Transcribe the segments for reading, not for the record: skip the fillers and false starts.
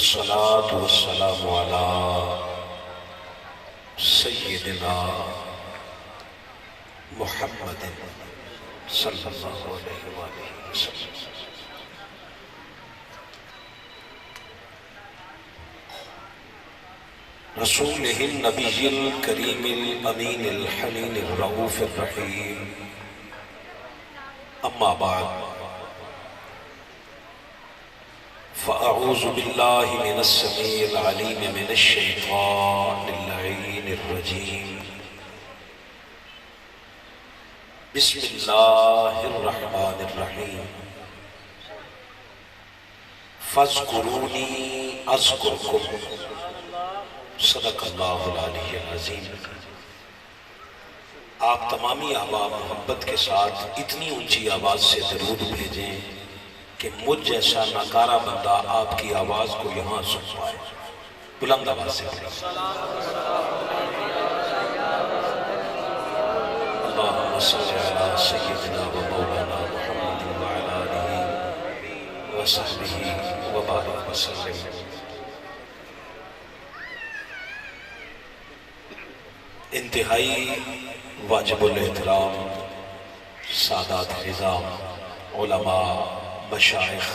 वस्सलातु वस्सलामु अला सय्यिदिना मुहम्मदिन सल्लल्लाहु अलैहि वसल्लम। रसूलिहिन नबिय्यिल करीमिल अमीनिल हलीमिर रऊफिर रहीम। अम्मा बाद फ़अऊज़ु बिल्लाहि मिनस समीइल अलीम मिनश शैतानिर लईनिर रजीम। बिस्मिल्लाहिर रहमानिर रहीम। फ़ज़्कुरूनी अज़्कुरकुम। सदक़ल्लाहुल अलीयुल अज़ीम। आप तमामी अहबाब मोहब्बत के साथ इतनी ऊंची आवाज़ से दरूद भेजें कि मुझ जैसा नकारा बंदा आपकी आवाज़ को यहाँ सुन पाए। बुलंद आवाज़ से अल्लाहुम्मा सल्लि अला सय्यिदिना व मौलाना मुहम्मदिन व अला आलिहि व सहबिहि व बारिक व सल्लिम। इंतहाई वाजिबुल एहतराम सादात निज़ाम उलमा मशाइख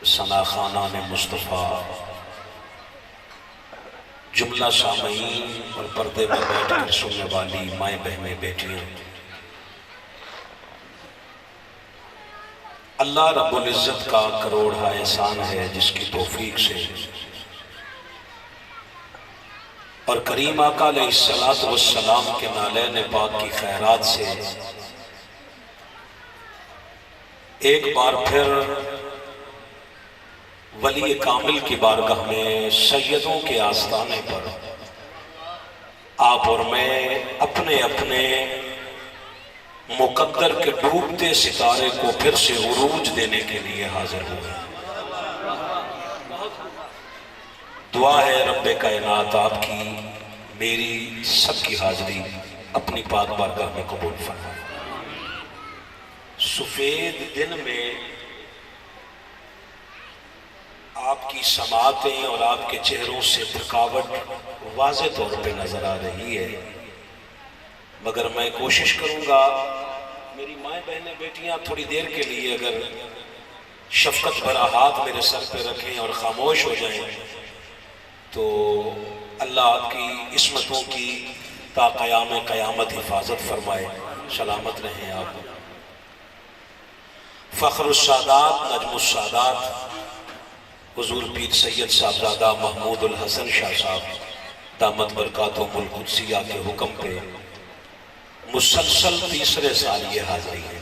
सनाखाना ने मुस्तफ़ा जुमला सामईन और पर्दे में बैठकर सुनने वाली माएँ बहनें बेटियाँ, अल्लाह रब्बुल इज़्ज़त का करोड़ा एहसान है जिसकी तौफीक से और करीम आका अलैहिस्सलातु वस्सलाम के नालैन पाक की खैरात से एक बार फिर वली कामिल की बारगाह में सैयदों के आस्ताने पर आप और मैं अपने अपने मुकद्दर के डूबते सितारे को फिर से उरूज देने के लिए हाजिर हुए। दुआ है रब्बे कायनात आपकी मेरी सबकी हाजिरी अपनी पाक बारगाह में कबूल फरमाए। सफेद दिन में आपकी समातें और आपके चेहरों से थकावट वाज़े तौर पे नजर आ रही है, मगर मैं कोशिश करूंगा मेरी माएँ बहनें बेटियां थोड़ी देर के लिए अगर शफकत भरा हाथ मेरे सर पे रखें और खामोश हो जाएं तो अल्लाह आपकी इस्मतों की ता क़याम क़यामत हिफाजत फरमाए। सलामत रहें आप। फ़ख्रुस्सादात नजमुस्सादात हुज़ूर पीर सैयद साहबज़ादा महमूदुल हसन शाह साहब दामत बरकातुहुल कुद्सिया के हुक्म पे मुसलसल तीसरे साल ये हाज़िरी है।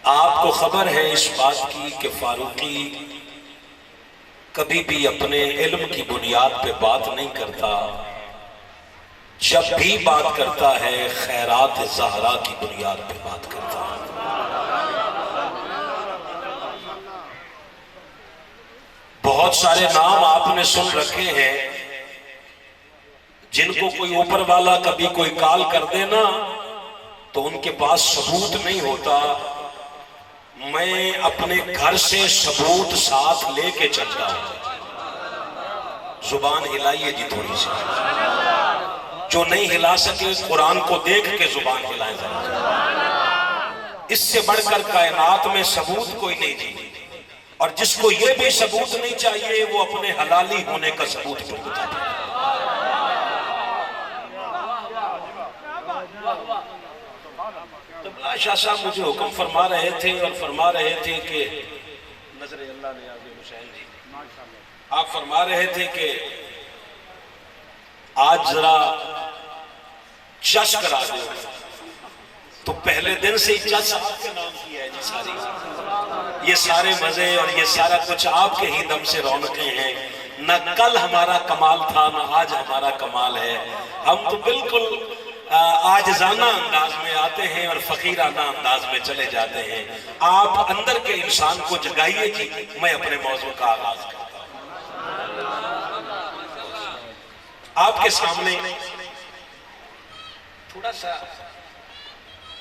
आपको खबर है इस बात की कि फारूकी कभी भी अपने इल्म की बुनियाद पे बात नहीं करता, जब भी बात करता है खैरात ज़हरा की बुनियाद पे बात करता है। बहुत सारे नाम आपने सुन रखे हैं जिनको कोई ऊपर वाला कभी कोई काल कर देना तो उनके पास सबूत नहीं होता। मैं अपने घर से सबूत साथ लेके चलता हूं। जुबान हिलाइए जी थोड़ी सी, जो नहीं हिला सके कुरान को देख के जुबान हिलाए जरा। इससे बढ़कर कायनात में सबूत कोई नहीं जी, और जिसको ये भी सबूत नहीं चाहिए वो अपने हलाली होने का सबूत ढूंढता है। शाह साहब मुझे हुक्म फरमा रहे थे और फरमा रहे थे कि नजर अल्लाह ने आगे हुसैन जी, आप फरमा रहे थे कि आज जरा चश करा दो, तो पहले दिन से ही चश आपके नाम की है जी। सारी ये सारे मजे और ये सारा कुछ आपके ही दम से रौनकें हैं। न कल हमारा कमाल था न आज हमारा कमाल है। हम तो बिल्कुल आजिज़ाना अंदाज में आते हैं और फकीराना अंदाज में चले जाते हैं। आप अंदर के इंसान को जगाइए जी, मैं अपने मौजू का आगाज करता हूं। आपके सामने थोड़ा सा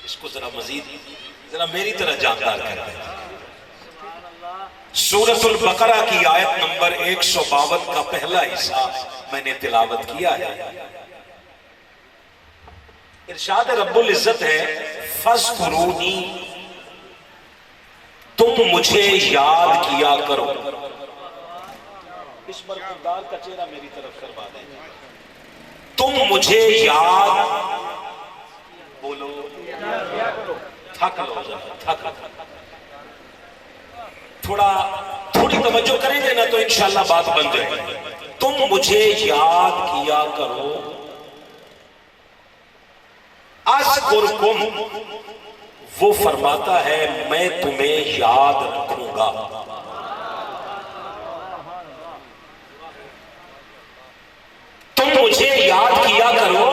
इसको जरा मजीद जरा मेरी तरह जानदार कर रहे हैं। सूरतुल बकरा की आयत नंबर 152 का पहला हिस्सा मैंने तिलावत किया है। इरशाद रब्बुल इज्जत है, फज़कुरूनी, तुम मुझे याद किया करो। इस बरकतदार का चेहरा मेरी तरफ करवा दें। तुम मुझे याद, बोलो, थक लो जरा, थक, थोड़ी तवज्जो करेंगे ना तो इंशाल्लाह बात बन जाएगी। तुम मुझे याद किया करो। अज़कुरकुम, वो फरमाता है मैं तुम्हें याद रखूंगा। तुम मुझे याद किया करो,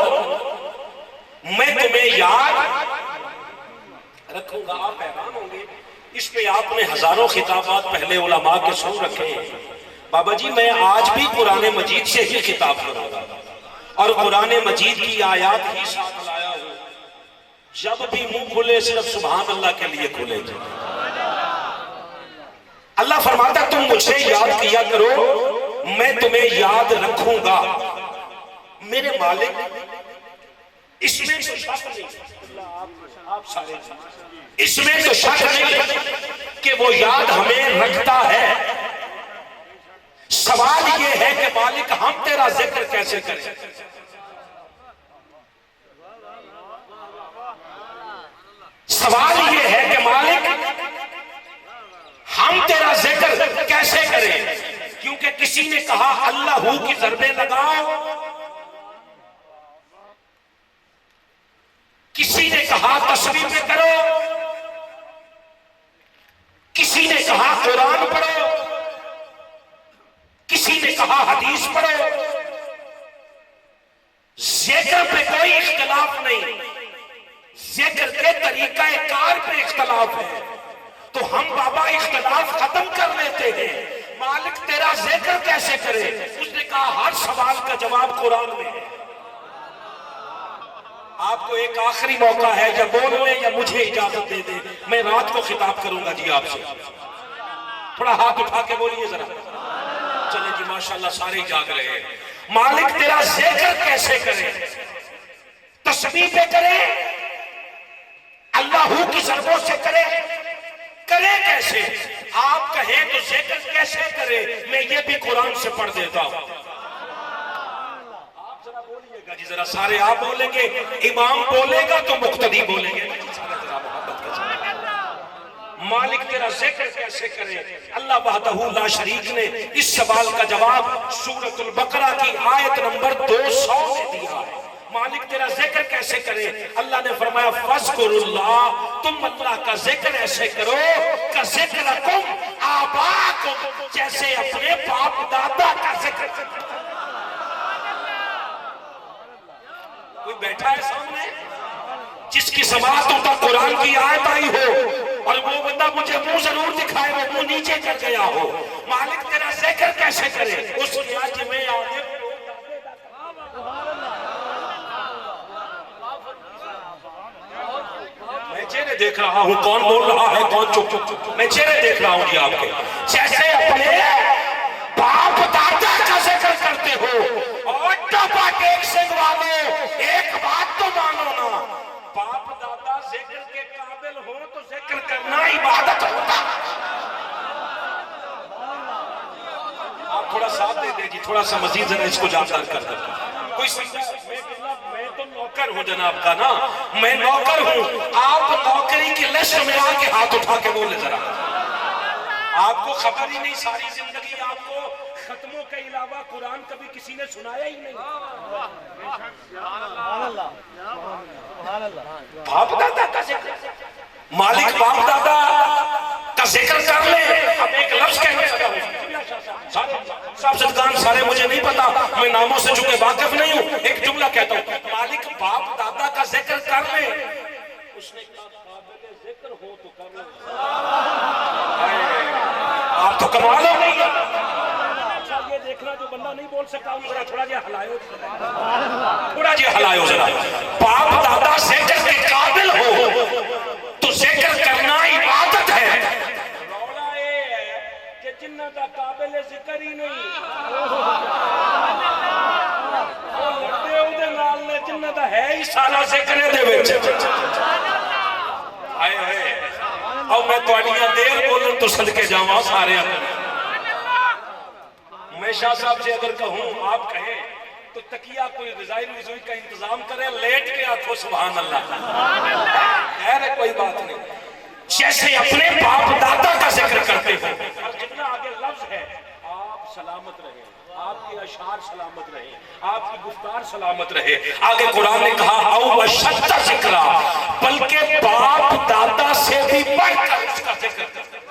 मैं तुम्हें याद रखूंगा। आप हैरान होंगे, इस पे आपने हजारों खिताबात पहले उलमा के सुन रखे हैं। बाबा जी मैं आज भी कुरान मजीद से ही खिताब करूंगा और कुरान मजीद की आयात ही साथ लाया हूं। जब भी मुंह खुले सिर्फ सुभान अल्लाह के लिए खुले। अल्लाह फरमाता तुम मुझे याद किया करो, मैं तुम्हें याद रखूंगा। मेरे मालिक, इसमें तो शक नहीं, आप सारे इसमें तो शक नहीं कि वो याद हमें रखता है। सवाल ये है कि मालिक हम तेरा जिक्र कैसे करें। सवाल ये है कि मालिक हम तेरा जिक्र कैसे करें, क्योंकि किसी ने कहा अल्लाह की ज़रबे लगाओ, किसी ने कहा तस्बीह पे करो, किसी ने कहा कुरान पढ़ो, किसी ने कहा हदीस पढ़ो। जिक्र पे कोई इख्तिलाफ नहीं, जिक्र के तरीका कार पे इख्तिलाफ है। तो हम बाबा इख्तिलाफ खत्म कर लेते हैं। मालिक तेरा जिक्र कैसे करे? उसने कहा हर सवाल का जवाब कुरान में है। आपको एक आखिरी मौका है, या बोल ले या मुझे इजाजत दे दे, मैं रात को खिताब करूंगा जी आपसे। थोड़ा हाथ उठा के बोलिए जरा। चले जी माशाल्लाह सारे जाग रहे हैं। मालिक तेरा जिक्र कैसे करे? तस्बीह पे करे, अल्लाह की ज़रबों से करे, करे कैसे? आप कहें तो जिक्र कैसे करे, मैं ये भी कुरान से पढ़ देता हूं। जी जरा सारे आप बोलेंगे, इमाम बोलेगा तो मुक्तदी बोलेंगे। मालिक तेरा जिक्र कैसे करे? अल्लाह वहदहू ला शरीक ने इस सवाल का जवाब सूरतुल बकरा की आयत नंबर 200 में दिया है। मालिक तेरा जिक्र कैसे करे? अल्लाह ने फरमाया फज़कुरुल्लाह, तुम अल्लाह का जिक्र ऐसे करो का ज़िक्रकुम आबाकुम, जैसे अपने बाप दादा का जिक्र। कोई बैठा है सामने जिसकी समाअत तक कुरान की आयत आई हो और वो बंदा मुझे मुंह जरूर दिखाए, वो मुंह नीचे कर गया हो। मालिक तेरा जिक्र कैसे करे? उसकी आज में आगे मैं चेहरे देख रहा हूं, कौन बोल रहा है कौन चुप। मैं चेहरे देख रहा हूं जी आपके। जैसे अपने बाप दादा का जिक्र करते हो और एक सिंह वालों, एक बात तो मानो ना, बाप दादा जिक्र के काबिल हो तो जिक्र करना इबादत होता। आप थोड़ा साथ दे दे जी, थोड़ा सा मजीद जरा इसको जानदार कर दे। कोई मैं तो नौकर हूं जनाब का ना, मैं नौकर हूं। आप नौकरी की लिस्ट में आके हाथ उठा के बोले जरा। आपको खबर ही नहीं, सारी जिंदगी आपको खत्मों के अलावा कुरान कभी किसी ने सुनाया ही नहीं। बाप दादा का जिक्र, मालिक बाप दादा का जिक्र कर ले। अब एक लफ्ज कहने लगा साहब सदकान सारे मुझे नहीं पता, मैं नामों से चूंकि वाकिफ नहीं हूं, एक जुमला कहता हूं, मालिक बाप दादा का जिक्र कर ले। उसने कहा जिक्र हो तो कर लो। आप तो कमाल हो गई। ये देखना जो बंदा नहीं बोल सकता जरा थोड़ा जिहा हलायो, थोड़ा जिहा हलायो जरा। बाप दादा जिक्र के काबिल हो जिन्ना का काबिल जिक्र ही नहीं लड़ते उहदे नाल ने जिन्ना दा है ही सारा जिक्र दे विच आए हाय और मैं तुहाडियां देर बोलन तो सदके जावां सारे मैं शाह साहब से अगर कहूं आप कहें तो तकिया कोई रजाई रज़ोई का इंतजाम करे लेट के आखो सुभान अल्लाह खैर कोई बात नहीं जैसे अपने बाप दादा का जिक्र करते हो और जितना आगे लफ्ज है आप सलामत रहे आपके अशार सलामत रहे आपकी गुफ्तार सलामत रहे आगे कुरान ने कहा औ वशद्दा जिक्रा बल्कि बाप दादा से भी बढ़कर उसका जिक्र करते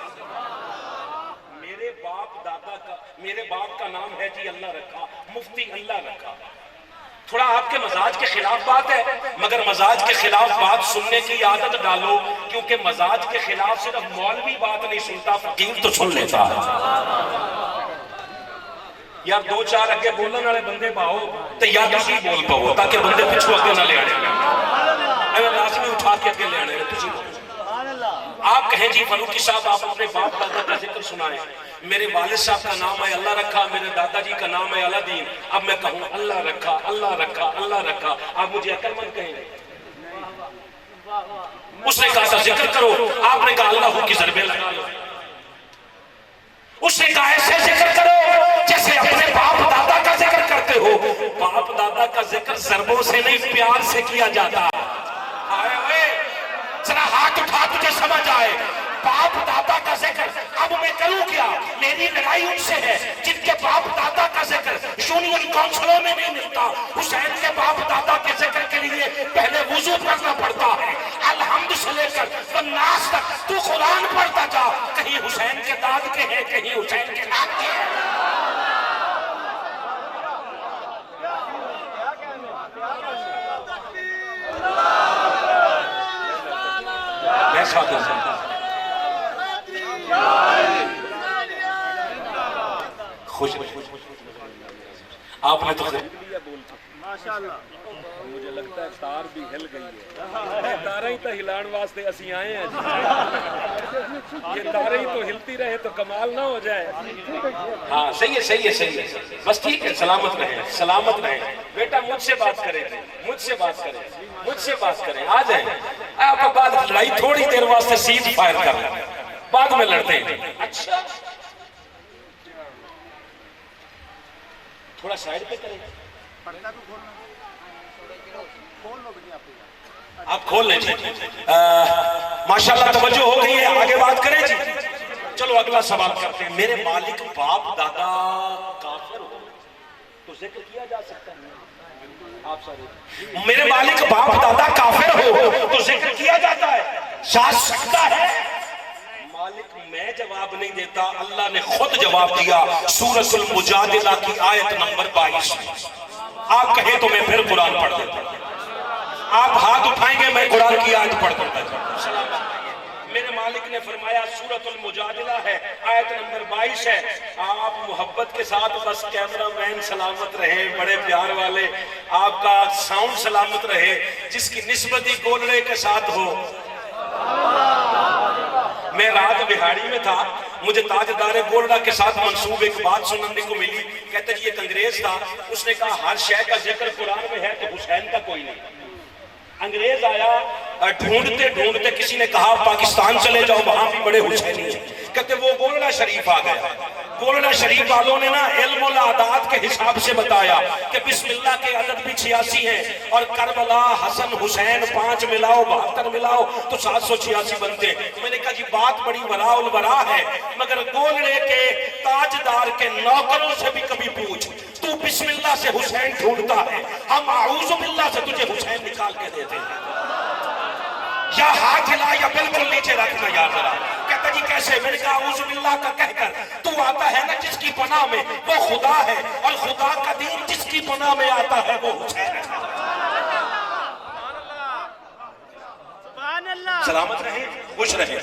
मेरे बाप का नाम है जी अल्लाह रखा मुफ्ती अल्लाह रखा थोड़ा आपके मजाज के खिलाफ बात है मगर मजाज के खिलाफ बात सुनने की आदत डालो क्योंकि मजाज के खिलाफ सिर्फ मौलवी बात नहीं सुनता फकीर तो सुन लेता है यार दो चार अगे बोलने वाले बंदे पाओ तो या तुसी बोल पाओ ताकि बंदे पिछू अगे ना ले आने लाजमी उठा के अगे ले आने तुसी आप कहें जी फरूकी साहब आप अपने बाप दादा का जिक्र सुनाएं मेरे वालिद साहब का नाम है अल्लाह रखा मेरे दादाजी का नाम है अलादीन अब मैं कहूं अल्लाह रखा अल्लाह रखा अल्लाह रखा आप मुझे अकलमंद कहेंगे उसने कहा था जिक्र करो आपने कहा अल्लाह की ज़रबे लगा लो उसने कहा ऐसे जिक्र करो जैसे अपने बाप दादा का जिक्र करते हो बाप दादा का जिक्र ज़रबों से नहीं प्यार से किया जाता जरा हाथ उठा तुझे समझ आए बाप दादा का जिक्र अब मैं करूं क्या मेरी लड़ाई उनसे है जिनके बाप दादा का जिक्र यूनियन काउंसिलों में नहीं मिलता हुसैन के बाप दादा के जिक्र के लिए पहले वुजू करना पड़ता है अलहम्द से लेकर नास तक तू कुरान पढ़ता जा कहीं हुसैन के दाद के हैं कहीं हुसैन के नाद के हैं खुश आपने तो माशाअल्लाह मुझे लगता है तार भी हिल गई है तारा ही तो हिलाने वास्ते असी आए हैं ये तारे ही तो हिलती रहे तो कमाल ना हो जाए हाँ सही है सही है सही है बस ठीक है सलामत रहे बेटा मुझसे बात करें मुझसे बात करें आ जाए आप बाद लड़ाई थोड़ी देर वास्ते सीज फायर कर बाद में लड़ते हैं अच्छा थोड़ा साइड पे करें आप खोल लें जी माशाल्लाह तवज्जो हो गई है आगे बात करें जी चलो अगला सवाल करते हैं मेरे मालिक बाप दादा काफिर हो तो जिक्र किया जा सकता है आप सारे मेरे मालिक बाप दादा काफिर हो तो जिक्र किया जाता है जा सकता है मालिक मैं जवाब नहीं देता अल्लाह ने खुद जवाब दिया सूरतुल मुजादिला की आयत नंबर 22 आप कहें तो मैं फिर कुरान पढ़ देता आप हाथ उठाएंगे मैं कुरान की आयत पढ़ देता मेरे मालिक ने फरमाया सूरतुल मुजादिला है आयत नंबर 22 है आप मोहब्बत के साथ बस कैमरामैन सलामत रहे बड़े प्यार वाले आपका साउंड सलामत रहे जिसकी निस्बत ही गोलड़े के साथ हो मैं रात बिहाड़ी में था मुझे ताजदार गोलड़ा के साथ मंसूब एक बात सुनने को मिली कहते जी एक अंग्रेज था उसने कहा हर शय का जिक्र कुरान में है तो हुसैन का कोई नहीं अंग्रेज आया ढूंढते ढूंढते किसी ने कहा पाकिस्तान चले जाओ वहां भी बड़े हुसैनी हैं कहते वो गोलड़ा शरीफ आ गया गोलड़ा शरीफ वालों ने ना इल्मुल आदात के हिसाब से बताया कि बिस्मिल्लाह के अदद भी 86 हैं और करबला हसन हुसैन 5 मिलाओ 72 मिलाओ तो 786 बनते हैं मैंने कहा जी बात बड़ी वराउल वरा है मगर गोलड़े के ताजदार के नौकरों से भी कभी पूछ तू बिस्मिल्लाह से हुसैन ढूंढता है हम आऊज़ु बिल्लाह से तुझे हुसैन निकाल के देते हैं या हाथ हिला या बिल्कुल नीचे रखना यार जरा कहता जी कैसे मैंने कहा आऊज़ु बिल्लाह का कहकर तू आता है ना जिसकी पनाह में वो खुदा है और खुदा का दीन जिसकी पनाह में आता है वो हुसैन है सलामत रहे खुश रहे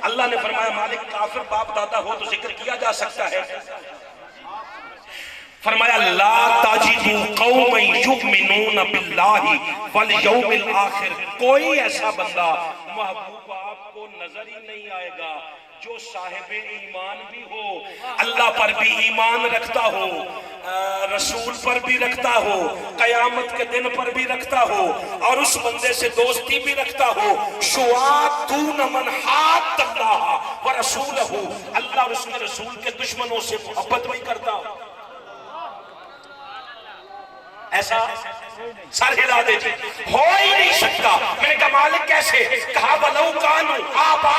अल्लाह ने फरमाया मालिक काफिर बाप दादा हो तो जिक्र किया जा सकता है फरमाया ला ताजिदू कौमन युमिनून बिल्लाहि वल यौमिल आखिर कोई ऐसा बंदा महबूब आपको नजर ही नहीं आएगा जो साहिब ईमान भी हो, अल्लाह पर भी ईमान रखता हो, रसूल पर भी रखता हो, कयामत के दिन पर भी रखता हो, और उस बंदे से दोस्ती भी रखता हो। शुआतून मन हाद्दल्लाह व रसूलहू, अल्लाह और उसके रसूल के दुश्मनों से मोहब्बत भी करता हो। ऐसा सर हिला दे, हो ही नहीं सकता। मैंने कहा मालिक कैसे? कहा वलौ कानू आबा,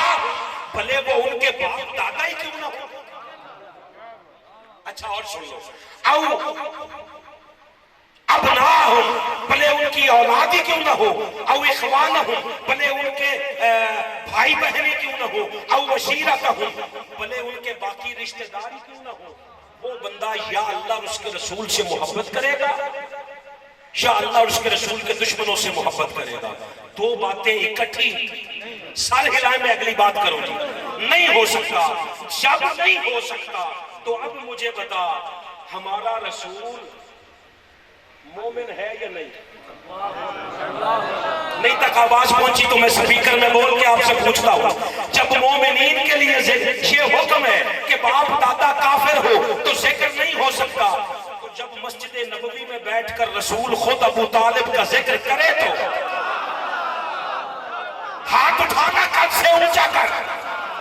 भले वो उनके बाप दादा ही क्यों ना हो। अच्छा और सुन लो, औ अब ना हो, भले उनकी औलादी क्यों ना हो, औ इखवान हो, भले उनके भाई बहनें क्यों ना हो, औ वशीरत हो, भले उनके बाकी रिश्तेदारी क्यों ना हो, वो बंदा या अल्लाह और उसके रसूल से मोहब्बत करेगा या अल्लाह और उसके रसूल के दुश्मनों से मोहब्बत करेगा। दो बातें इकट्ठी सर हिलाए में अगली बात करो जी, नहीं हो सकता। जब नहीं हो सकता तो अब मुझे बता, हमारा रसूल मोमिन है या नहीं? नहीं तक आवाज पहुंची तो मैं स्पीकर में बोल के आपसे पूछता हूं, जब मोमिनीन के लिए ये हुक्म है कि बाप दादा काफिर हो तो जिक्र नहीं हो सकता, तो जब मस्जिद नबवी में बैठकर रसूल खुद अबू तालिब का जिक्र करे तो हाथ उठाना कद से ऊंचा कर।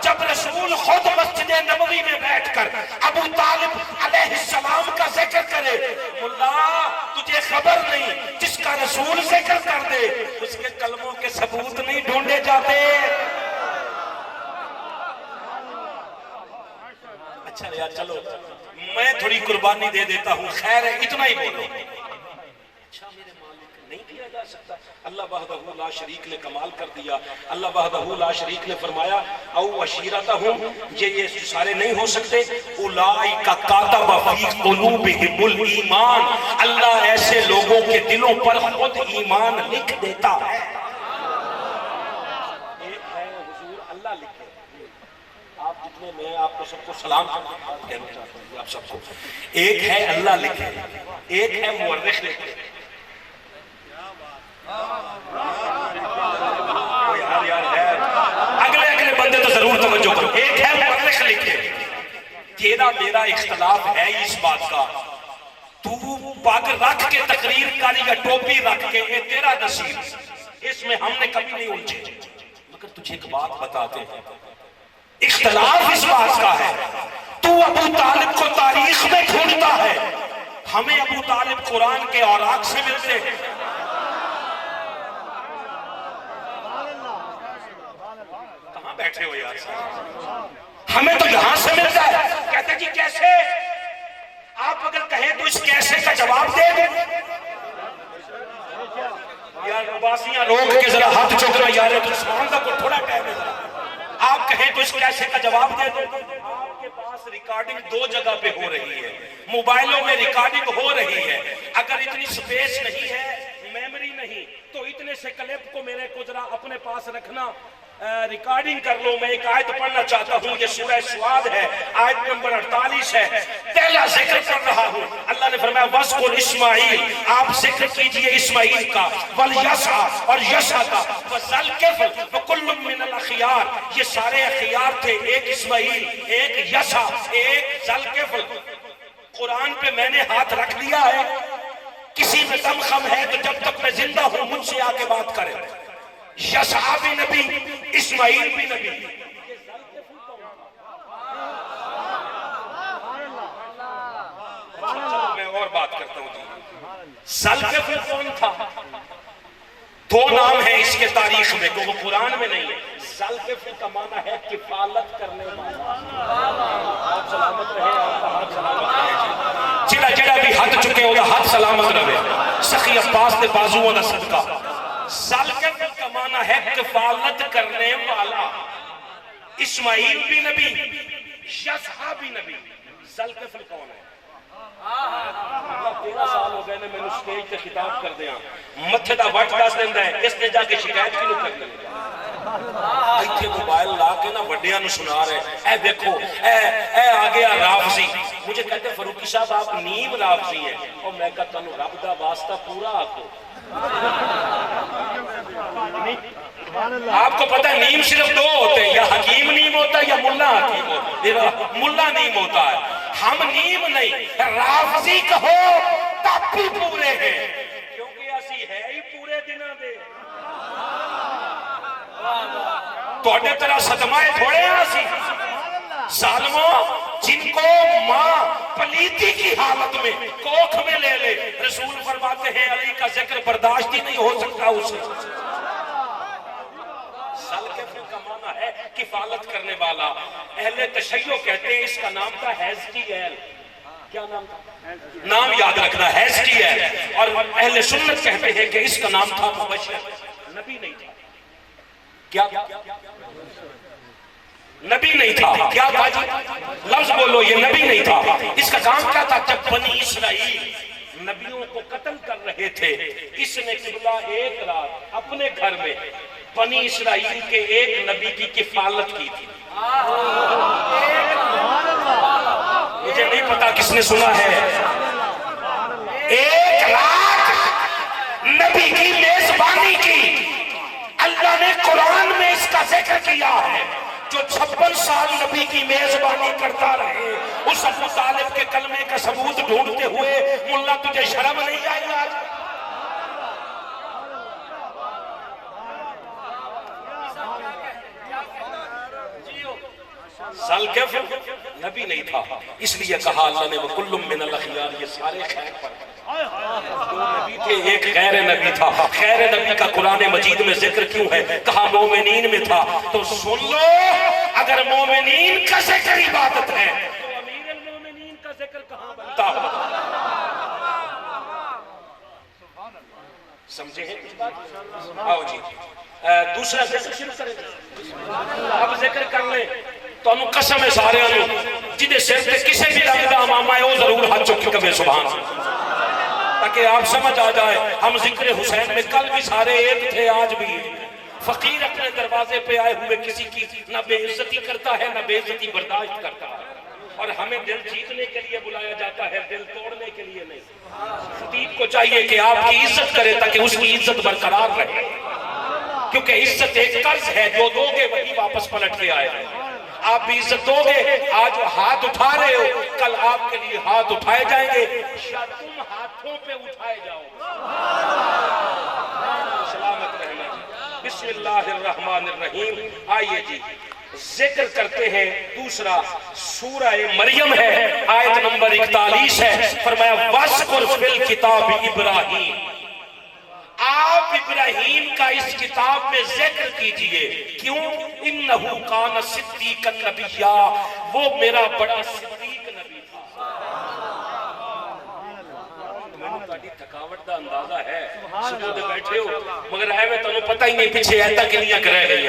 जब रसूल खुद मस्जिद नबवी में बैठकर अबू तालिब अलैहिस्सलाम का जिक्र करे, मुल्ला तुझे खबर नहीं, जिसका रसूल जिक्र कर दे उसके कलमों के सबूत नहीं ढूंढे जाते। अच्छा यार चलो मैं थोड़ी कुर्बानी दे देता हूं, खैर है इतना ही बोलो। अच्छा मेरे मालिक नहीं किया जा सकता? अल्लाह वहदहू ला शरीक ने कमाल कर दिया। अल्लाह वहदहू ला शरीक ने फरमाया औ अशीरतहुम, ये सारे नहीं हो सकते। उलाइका कातब फी कुलूबिहिमुल ईमान, अल्लाह ऐसे लोगों के दिलों पर खुद ईमान लिख देता है। एक है हुजूर अल्लाह लिखे, आप जितने मैं आपको सबको सलाम कहना चाहता हूं आप सबको। एक है अल्लाह लिखे, एक है मुअर्रिख लिखे। अगले अगले बंदे तो जरूर तवज्जो करो। एक है मुअर्रिख लिखे, तेरा मेरा इख्तलाफ है इस बात का, तू पग रख के तकरीर कर या टोपी रख के, ये तेरा नसीब, इसमें हमने कभी नहीं उलझे। मगर तुझे एक बात बताते हैं, इख्तलाफ इस बात का है, तू अबू तालिब को तारीख में ढूंढता है, हमें अबू तालिब कुरान के औराक से मिलते हैं। कहां बैठे हो यार? हमें तो यहां से मिलता है। कहते जी कैसे? आप अगर कहें तो इस कैसे का जवाब दे दो यार। बासियां रोक के जरा हाथ चौकना यार, तो सुभान अल्लाह को थोड़ा टाइम है। आप कहें तो इस कैसे का जवाब दे दो। आपके पास रिकॉर्डिंग दो जगह पे हो रही है, मोबाइलों में रिकॉर्डिंग हो रही है। अगर इतनी स्पेस नहीं है, मेमोरी नहीं, तो इतने से क्लिप को मेरे को जरा अपने पास रखना, रिकॉर्डिंग कर लो। मैं एक आयत पढ़ना चाहता हूँ, ये सूरह स्वाद है, आयत नंबर 48 है। पहला जिक्र कर रहा हूँ, अल्लाह ने फरमाया वज़कुर इस्माईल, आप जिक्र कीजिए इस्माईल का, वल यसा और यसा का, वज़ल किफ़्ल व कुल्लुम मिनल अख़ियार, ये सारे अख़ियार थे, एक इस्माईल, एक यसा, एक ज़ल किफ़्ल। कुरान पे मैंने हाथ रख लिया है, किसी में दम खम है तो जब तक मैं जिंदा हूं मुझसे आके बात करें। यसा भी नबी, इस्माईल भी नबी। चलो मैं और बात करता हूं जी। ज़ल्किफ़्ल कौन था? दो नाम है इसके तारीख में, तो वो कुरान में नहीं है। ज़ल्किफ़्ल का माना है किफालत करने वाला। आप सलामत रहे, आपका हाथ सलामत रहे, जिला जिला भी हाथ चुके हो हाथ सलामत रहे, सखी अब्बास ने बाजुओं का सदका। ज़ल्किफ़्ल का माना है किफालत करने वाला। इस्माईल भी नबी, यसा भी नबी। ज़ल्किफ़्ल कौन है? 13 साल हो गए ने मैंने स्टेज पे खिताब कर दिया, मत्थे दा वट दस दिंदा है, इसने जाके शिकायत क्यों करनी? इत्थे मोबाइल ला के ना वड्डियां नु सुना रहे, ए देखो ए आ गया राफजी। मुझे कहते फरूकी साहब आप नीम राफजी है, और मैं कहता हूं रब दा वास्ता पूरा आखो। आपको पता है नीम सिर्फ दो होते हैं, या हकीम नीम होता है या मुल्ला हकीम होता, मुल्ला नीम होता है। हम नीम नहीं, राफजी कहो तब भी पूरे हैं, क्योंकि असी है ही पूरे दिनों दे। थोड़े तरह सदमाए थोड़े हैं असी सालमो, जिनको माँ पलीती की हालत में कोख में ले ले, रसूल फरमाते हैं अली का जिक्र बर्दाश्त ही नहीं हो सकता उसे। सलकफ़ का माना है किफालत करने वाला। अहले तशय्यो कहते हैं इसका नाम था हेज़कियल। क्या नाम था? नाम याद रखना, हेज़कियल। और अहले सुन्नत कहते हैं कि इसका नाम था मुबश्शिर। नबी नहीं था। क्या नबी नहीं था? क्या था जी? लफ्ज बोलो, ये नबी नहीं था। इसका काम क्या था? जब बनी इस्राइल नबियों को कत्ल कर रहे थे, इसने किबला एक रात अपने घर में बनी इस्राइल के एक नबी की किफालत की थी। मुझे नहीं पता किसने सुना है। एक रात नबी की मेजबानी की। अल्लाह ने कुरान में इसका जिक्र किया है। जो 56 साल नबी की मेजबानी करता रहे, उस अबू तालिब के कलमे का सबूत ढूंढते हुए, मुल्ला तुझे शर्म नहीं आई आज? सलकफ़ नबी नहीं था, इसलिए कहा अल्लाह ने वकुल्लुम मिनल अखयार, ये सारे खैर पर। दो नबी थे, एक गैर नबी था। गैर नबी का कुरान मजीद में जिक्र क्यों है? कहा मोमिनीन में था। तो सुन लो, अगर मोमिनीन का जिक्र इबादत है तो अमीरुल मोमिनीन का जिक्र कहां बनता हो? समझे हैं कुछ बात? आओ जी, दूसरा जिक्र शुरू करें। अब जिक्र कर ले तो कसम है सारे जिदे सिर से किसी भी रंग का मामा है वो जरूर हाथ चुक के कहे सुभान, ताकि आप समझ आ जाए। हम जिक्र हुसैन में कल भी सारे एक थे, आज भी। फकीर अपने दरवाजे पे आए हुए किसी की ना बेइज्जती करता है ना बेइज्जती बर्दाश्त करता है, और हमें दिल जीतने के लिए बुलाया जाता है, दिल तोड़ने के लिए नहीं। खतीब को चाहिए कि आपकी इज्जत करे ताकि उसकी इज्जत बरकरार रहे, क्योंकि इज्जत एक कर्ज है, जो दोगे वही वापस पलट के आएगा। आप भी इज्जत दोगे, आज हाथ उठा रहे हो, कल आपके लिए हाथ उठाए जाएंगे, या तुम हाथों पे उठाए जाओगे। सलामत रहना जी। बिस्मिल्लाहिर्रहमानिर्रहीम। आइए जी, जिक्र करते हैं दूसरा सूरह मरियम है, आयत नंबर 41 है। फरमाया वस्कुर फिल किताब इब्राहीम, आप इब्राहीम का इस किताब में जिक्र कीजिए। क्यों? इन्नहु कान सिद्दीकन नबिय्या, वो मेरा बड़ा सिद्दीक नबी था। मैंने थकावट का अंदाजा है, सुबह बैठे हो मगर है मैं तुम पता ही नहीं पीछे ऐसा किनिया कर गई।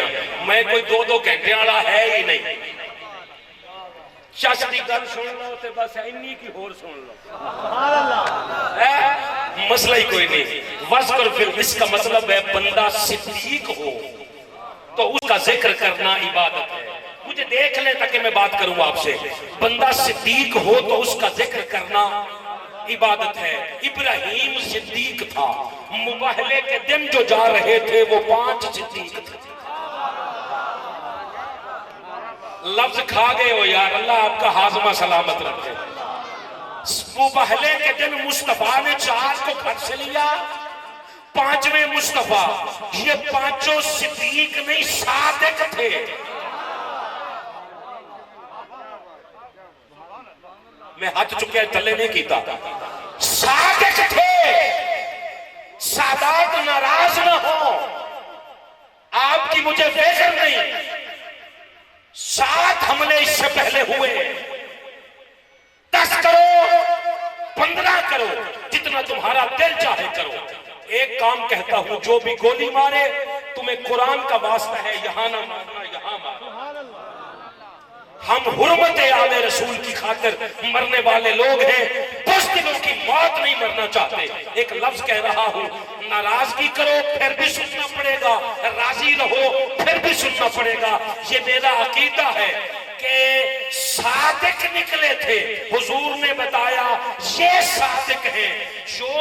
मैं कोई 2-2 घंटे वाला है ही नहीं। चस की गल सुन लो तो बस इन्नी की होर सुन लो, मसला ही कोई नहीं। वज़्कुर फिल, इसका मतलब है बंदा सिद्दीक हो तो उसका जिक्र करना इबादत है। मुझे देख ले ताकि मैं बात करूं आपसे। बंदा सिद्दीक हो तो उसका जिक्र करना इबादत है। इब्राहीम सिद्दीक था। मुबाहले के दिन जो जा रहे थे वो 5 सिद्दीक थे। लफ्ज खा गए हो यार, अल्लाह आपका हाजमा सलामत रखे। मुबाहले के दिन मुस्तफा ने 4 को घर से लिया, 5वें मुस्तफा। ये 5 सिद्दीक नहीं सादिक थे। मैं हाथ चुके थले नहीं कीता, सादिक थे। सादात नाराज न हो, आपकी मुझे फिक्र नहीं। 7 हमले इससे पहले हुए, 10 करो 15 करो, जितना तुम्हारा दिल चाहे करो। एक काम कहता हूं, जो भी गोली मारे तुम्हें कुरान का वास्ता है, यहां ना मारना, यहां मारना। हम हुर्मत आले रसूल की खातिर मरने वाले लोग हैं, बुज़दिलों की मौत नहीं मरना चाहते। एक लफ्ज कह रहा हूं, नाराजगी करो फिर भी सुनना पड़ेगा, राजी रहो फिर भी सुनना पड़ेगा। ये मेरा अकीदा है कि सादिक निकले थे। हुजूर ने बताया ये सादिक है, जो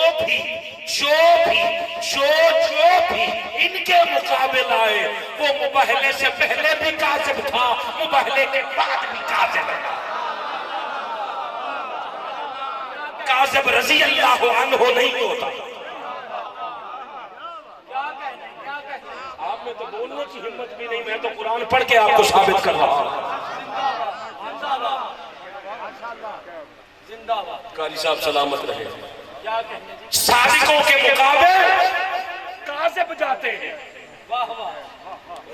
भी इनके मुकाबले आए, वो मुबहले से पहले भी काज़िब था, मुबहले के बाद भी काज़िब है। काज़िब रज़ी अल्लाह अन्हु नहीं होता। आप में तो बोलने की हिम्मत भी नहीं, मैं तो कुरान पढ़ के आपको साबित कर रहा हूं। कारी साहब सलामत रहे। सादिकों के मुकाबले काज़िब जाते हैं।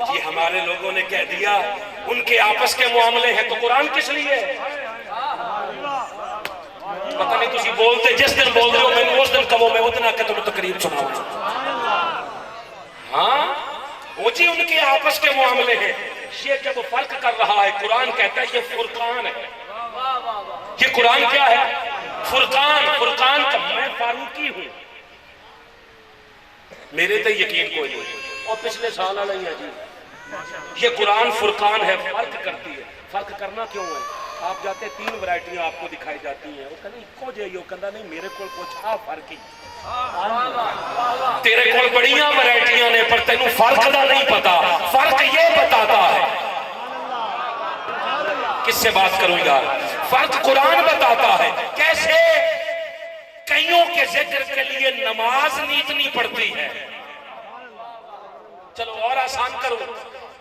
जी हमारे लोगों ने कह दिया उनके आपस के मामले हैं, तो कुरान किस लिए? पता नहीं तुसी बोलते जिस दिन बोल रहे हो मैंने उस दिन कहो, मैं उतना के तुम तकरीर सुनाऊं। हाँ वो जी उनके आपस के मामले हैं, ये जब फर्क कर रहा है कुरान कहता है ये फुरकान है। ये कुरान क्या है? फुरकान। फुरकान का मैं फारूकी हूं, मेरे तो यकीन कोई नहीं और पिछले साल नहीं है जी। ये कुरान फुरकान है, फर्क करती है। फर्क करना क्यों है? आप जाते 3 वैरायटियां आपको दिखाई जाती हैं, वो कहते इको जो कहता नहीं मेरे को कुछ आ फर्क ही तेरे को बड़िया वैरायटियां ने पर तेन फर्क का नहीं पता। फर्क ये बताता है, किससे बात करूं यार? फर्क कुरान बताता है। कैसे? कईयों के जिक्र के लिए नमाज नीतनी पड़ती है। चलो और आसान करो,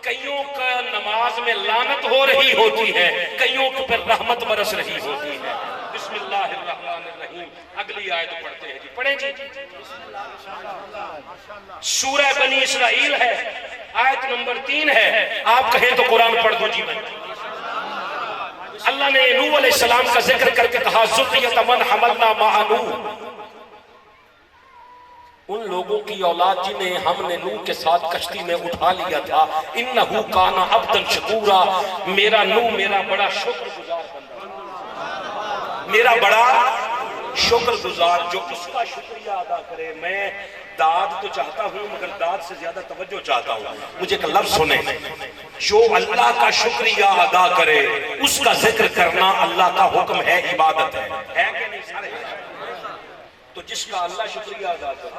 कईयों का नमाज में लानत हो रही होती है, कईयों के पर रहमत बरस रही होती है। बिस्मिल्लाहिर्रहमानिर्रहीम। अगली आयत पढ़ते हैं जी, पढ़े जी। सूरह बनी इसराइल है, आयत नंबर 3 है। आप कहें तो कुरान पढ़ दो जी। मैं अल्लाह ने नूह अलैहिस्सलाम का जिक्र करके कहा ज़ुर्रियत मन हमलना माअ नूह, उन लोगों की औलाद जिन्हें हमने नूह के साथ कश्ती में उठा लिया था। इन्नहु काना अब्दन शकूरा, मेरा नूह मेरा बड़ा शुक्रगुजार बंदा, मेरा बड़ा शुक्रगुजार जो उसका शुक्रिया अदा करे। मैं दाद तो चाहता हूं मगर दाद से ज्यादा तवज्जो चाहता हूं। मुझे एक लफ्ज़ सुने, जो अल्लाह का शुक्रिया अदा करे उसका जिक्र करना अल्लाह का हुक्म है, इबादत है कि नहीं सारे? तो जिसका अल्लाह शुक्रिया अदा करे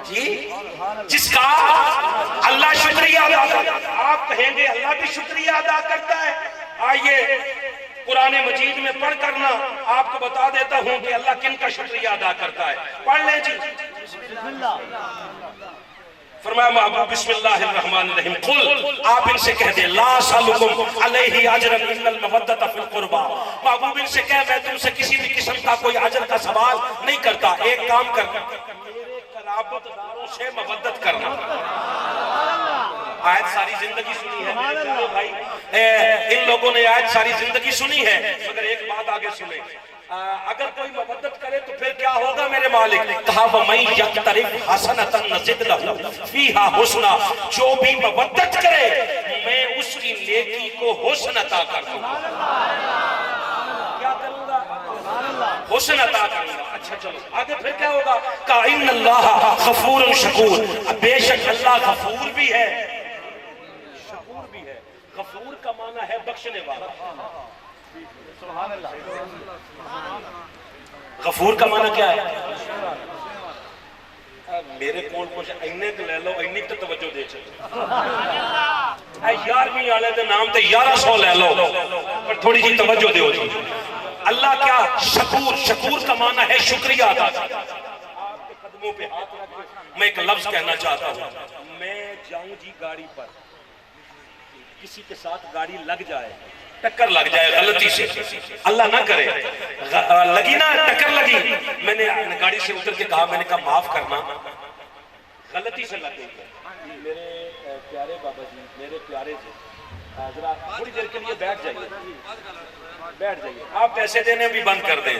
जी, जिसका अल्लाह शुक्रिया अदा करे, आप कहेंगे अल्लाह भी शुक्रिया अदा करता है। आइए कुरान मजीद में पढ़ करना आपको बता देता हूं कि अल्लाह किन का शुक्रिया अदा करता है। पढ़ लें जी। फरमाया महबूब बिस्मिल्लाहिर्रहमानिर्रहीम, कुल आप इनसे कह दे ला सलुकुम अलैहि अजरन इल्लल मवद्दत फिल कुर्बा। महबूब इनसे कह मैं तुमसे किसी भी किस्म का कोई अजर का सवाल नहीं करता। एक काम करना, मेरे कराबतदारों से मवद्दत करना। आयत सारी जिंदगी सुनी है मेरे प्यारे भाई, इन लोगों ने आयत सारी जिंदगी सुनी है मगर एक बात आगे सुने, अगर कोई मवद्दत करे तो फिर क्या होगा मेरे मालिक? कहा वमन यक्तरिफ हसनतन नज़िद लहू फीहा हुस्ना, जो भी मवद्दत करे मैं उसकी नेकी को हुस्न अता कर दूंगा। क्या करूंगा? हुस्न अता करूंगा। अच्छा चलो आगे फिर क्या होगा? कहा इन्नल्लाह गफूरुन शकूर, बेशक अल्लाह गफूर भी है शकूर भी है। गफूर का माना है बख्शने वाला, गफूर का माना क्या है? मेरे को कुछ इन्ने तो ले लो, इन्नी तो तवज्जो दे चलो। 11वीं वाले के नाम ते 1100 ले लो पर थोड़ी जी तवज्जो दो जी। अल्लाह क्या? शकूर। शकूर का माना है शुक्रिया अदा। आपके कदमों पे हाथ रख मैं एक लफ्ज कहना चाहता हूँ। मैं जाऊं जी गाड़ी पर, किसी के साथ गाड़ी लग जाए, टक्कर लग जाए गलती से, अल्लाह ना करे, लगी ना टक्कर लगी, मैंने गाड़ी से उतर के कहा, मैंने कहा माफ करना गलती से लग गई। मेरे प्यारे बाबा जी, मेरे प्यारे जी, जरा थोड़ी देर के लिए बैठ जाइए, बैठ जाइए। आप पैसे देने भी बंद कर दें,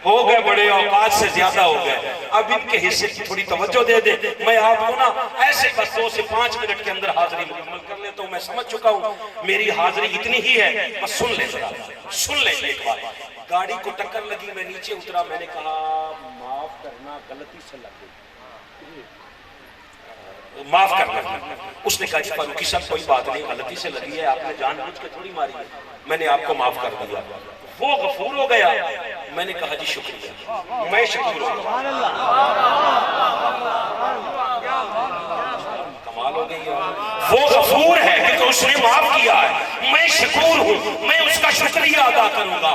हो गए बड़े औकात से ज्यादा हो गए, अब इनके हिस्से की थोड़ी तवज्जो दे दे। मैं आपको ना ऐसे बस 2 से 5 मिनट के अंदर हाजिरी मुकम्मल कर लेता हूँ। मैं समझ चुका हूँ मेरी हाजिरी इतनी ही है, बस सुन ले जरा, सुन ले एक बार। गाड़ी को टक्कर लगी, मैं नीचे उतरा, मैंने कहा माफ करना गलती से लग गई, माफ करना। उसने कहा जी फारूकी साहब कोई बात नहीं, गलती से लगी है, आपने जानबूझ के थोड़ी मारी है, मैंने आपको माफ कर दिया। वो गफूर हो गया, मैंने कहा जी शुक्रिया, मैं शकूर हूं। कमाल हो गई यार। वो गफूर है क्योंकि उसने माफ किया है, मैं शकूर हूं, मैं उसका शुक्रिया अदा करूंगा।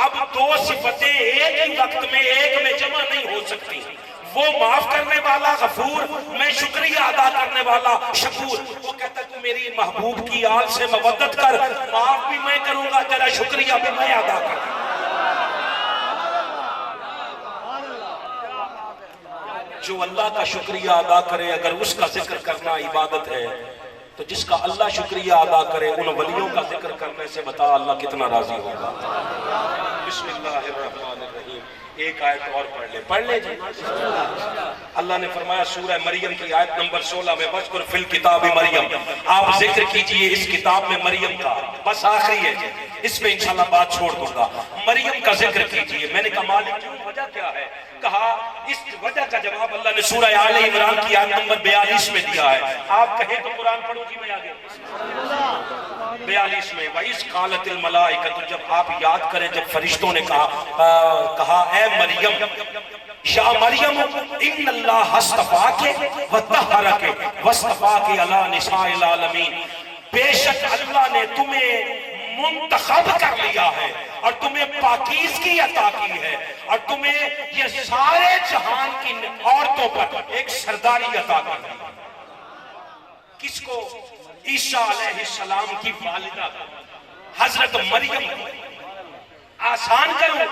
अब दो सिफतें एक ही वक्त में एक में जमा नहीं हो सकती। वो माफ करने वाला गफूर, मैं शुक्रिया अदा करने वाला शकूर। वो कहता तू मेरी महबूब की आल से मवद्दत कर, माफ भी मैं करूंगा, तेरा शुक्रिया भी मैं अदा करूंगा। जो अल्लाह का शुक्रिया अदा करे, अगर उसका जिक्र करना इबादत है, तो जिसका अल्लाह शुक्रिया अदा करे उन वलियों का जिक्र करने से बता अल्लाह कितना राजी होगा। बिस्मिल्लाहिर्रहमानिर्रहीम। एक आयत और पढ़ ले जी। अल्लाह ने फरमाया सूरह मरियम की आयत नंबर 16 में, वज़्कुर फिल किताब मरियम, आप जिक्र कीजिए इस किताब में मरियम का। बस आखिरी है जी, इसमें इंशाल्लाह बात छोड़ दूंगा। मरियम का जिक्र कीजिए। मैंने कहा मालिक क्यों, वजह क्या है? कहा इस वजह का जवाब अल्लाह ने सूरह आले इमरान की आयत नंबर 42 में दिया है। आप कहें तो कुरान पढ़ो जी, मैं आगे 42 में, वइस कालतिल मलाइकतु, जब आप याद करें जब फरिश्तों ने कहा ए मरियम, या मरियम इन्नल्लाह हस्तफाके व तहरके वस्तफाके अला निसाइल आलमीन, बेशक अल्लाह ने तुम्हें मुंतखब कर लिया है और तुम्हें पाकीज़गी अता की है और तुम्हें ये सारे जहान की औरतों पर एक सरदारी अता कर दी। किसको? ईसा अलैहिस्सलाम की वालिदा हजरत मरियम को। आसान करूं,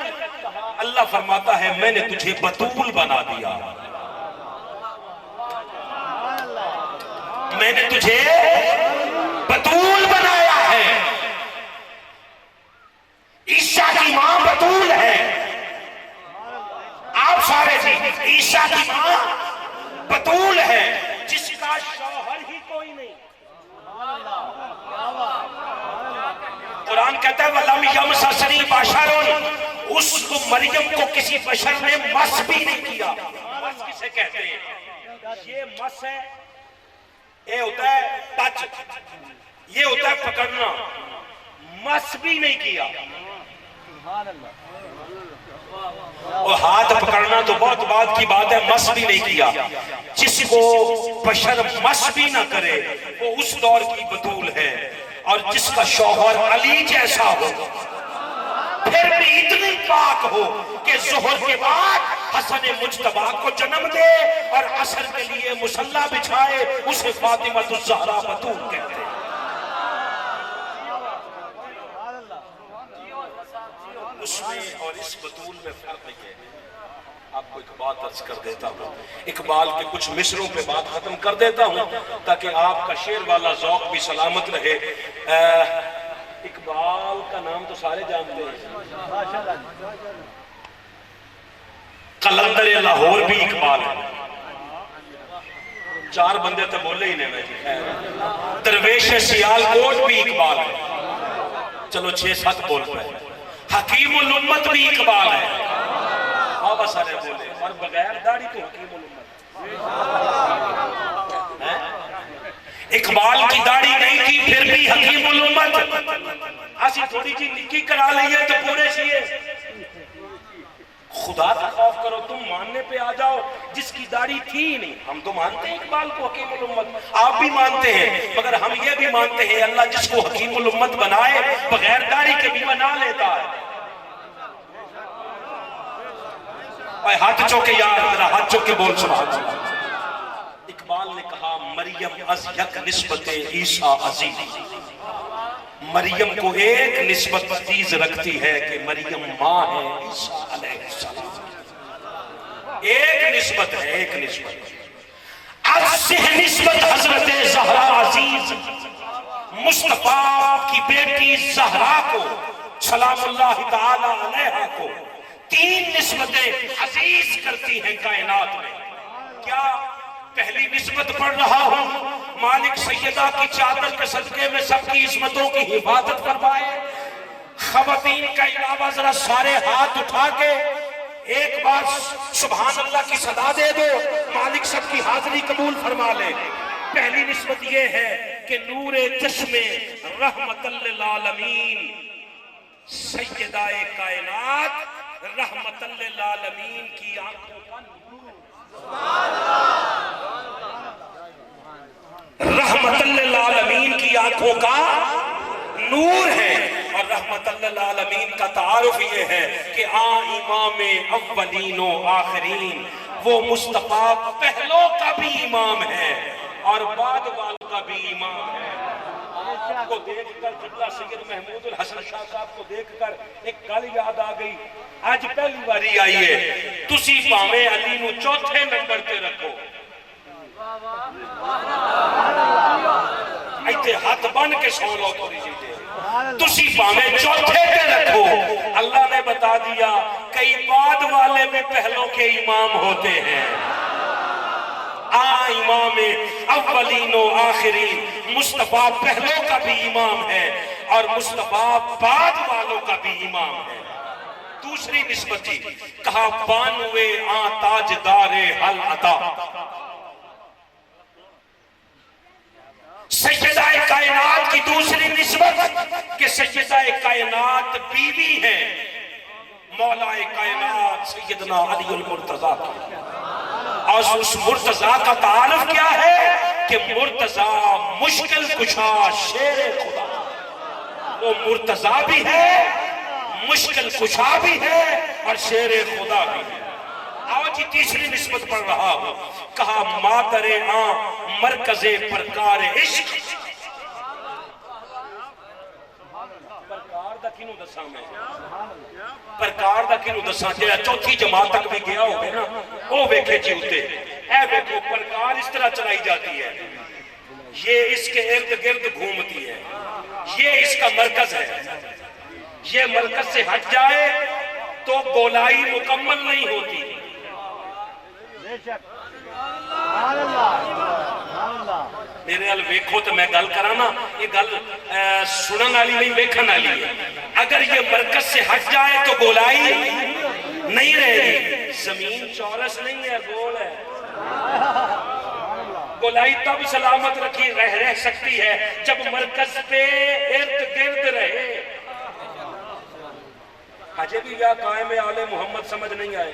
अल्लाह फरमाता है मैंने तुझे बतूल बना दिया, मैंने तुझे बतूल बनाया है। ईसा की मां बतूल है। आप सारे जी, ईसा की मां बतूल है, जिसका शौहर ही कोई नहीं। कुरान कहता है वलम यमससनी बशरुन, उसको मरियम को किसी बशर ने मस भी नहीं किया। मस किसे कहते हैं? ये मस है, ये होता है टच, ये होता है पकड़ना। मस भी नहीं किया। और हाथ पकड़ना तो बहुत बात की बात है, मस भी नहीं किया। जिसको बशर मस भी ना करे वो उस दौर की बतूल है। और जिसका शौहर अली जैसा हो, फिर भी इतनी पाक हो कि जोहर के बाद हसन मुज्तबा को जन्म दे और असर के लिए मुसल्ला बिछाए, उसे फातिमातुज़ ज़हरा बतूल कहते हैं। उसमें और इस बतूल में फर्क है। आपको एक बात अर्ज कर देता हूँ, इकबाल के कुछ मिसरों पे बात खत्म कर देता हूँ ताकि आपका शेर वाला जौक भी सलामत रहे। इकबाल का नाम तो सारे जानते हैं, कलंदर लाहौर भी इकबाल है। 4 बंदे तो बोले ही नहीं। दरवेश सियालकोट भी इकबाल है। चलो 6-7 बोल पाए। हकीमुल उम्मत भी इकबाल है। बाबा सारे बोले, और बगैर दाढ़ी तो हकीमुल उम्मत। इकबाल की दाढ़ी नहीं की फिर भी हकीमुल उम्मत। असी थोड़ी जी निक्की करा लीए तो पूरे सीए। खुदा का खौफ करो, तुम मानने पे आ जाओ जिसकी दाढ़ी थी ही नहीं। हम तो मानते हैं इकबाल को हकीमुल उम्मत, आप भी मानते हैं, मगर हम ये भी मानते हैं अल्लाह जिसको हकीमुल उम्मत बनाए बगैर दाढ़ी के भी बना लेता है। हाथ चौके यार, जरा हाथ चौके बोल सुभान अल्लाह। इकबाल ने कहा मरियम अज़ यक निस्बते ईसा अज़ीज़, मरियम को एक निस्बत अजीज रखती है कि मरियम माँ है ईसा अलैहिस्सलाम। एक निस्बत है, एक निस्बत। अज़ निस्बत हजरत ज़हरा अजीज, मुस्तफा की बेटी ज़हरा को सलामुल्लाह तआला अलैहा को 3 निस्बतें अजीज करती हैं कायनात में। क्या पहली निस्बत पढ़ रहा हूं, मालिक सैयदा की चादर के सदके में सबकी इस्मतों की हिफाजत फरमाए। खवातीन का इलावा जरा सारे हाथ उठा के एक बार सुभान अल्लाह की सदा दे दो, मालिक सबकी हाजिरी कबूल फरमा ले। पहली निस्बत ये है कि नूरे चश्मे रहमतल लिल आलमीन सैयदाए कायनात रहमतल लिल आलमीन की आंखों का नूर, रहमतल लिल आलमीन की आंखों का नूर है। और रहमतल लिल आलमीन का तारुफ ये है कि इमाम अव्वलीनो आखिरीन, वो मुस्तफा पहलों का भी इमाम है और बाद वालों का भी इमाम है। आपको देखकर किबला सैयद महमूद हसन शाह साहब को देखकर एक गल याद आ गई। आज पहली बारी आई है, तुसी भावे अली नू चौथे नंबर पे रखो, इत्थे हाथ बन के सौ लो थोड़ी जी, तुसी भावे चौथे पे रखो। अल्लाह ने बता दिया कई बाद वाले भी पहलों के इमाम होते हैं। इमाम अव्वलीनो आखिरीन, मुस्तफा पहलों का भी इमाम है और मुस्तफा बाद वालों का भी इमाम है। दूसरी निस्बत जी, कहा बानवे ताजदारे हल अता, सैयदाए कायनात की दूसरी निस्बत कि सैयदाए कायनात बीवी है मौलाए कायनात सैयदना अलीउल मुर्तजा। और उस मुर्तजा का तारुफ क्या है कि मुर्तजा मुश्किल कुशा शेरे खुदा, वो मुर्तजा भी है, मुश्किल कुशा भी है और शेरे खुदा भी है। आज ही तीसरी निस्बत पढ़ रहा हूं, कहा मातरे मरकजे प्रकार इश्क, प्रकार दा किनू दसा मैं, प्रकार दा किनू दसा जेड़ा चौथी जमात तक भी गया होवे ना, वो वेखे जी उत्ते ए वेखो प्रकार इस तरह चलाई जाती है, ये इसके इर्द गिर्द घूमती है, ये इसका मरकज है। ये मरकज से हट जाए तो गोलाई मुकम्मल नहीं होती। मेरे अल वेखो तो मैं गल करा ना, ये गल सुनने वाली नहीं वेखन वाली है। अगर ये मरकज से हट जाए तो गोलाई नहीं रहेगी। जमीन चौरस नहीं है, गोल है। गोलाई तब सलामत रखी रह सकती है जब मरकज पे इर्द गिर्द रहे। अजय भी या कायम आले मोहम्मद समझ नहीं आए।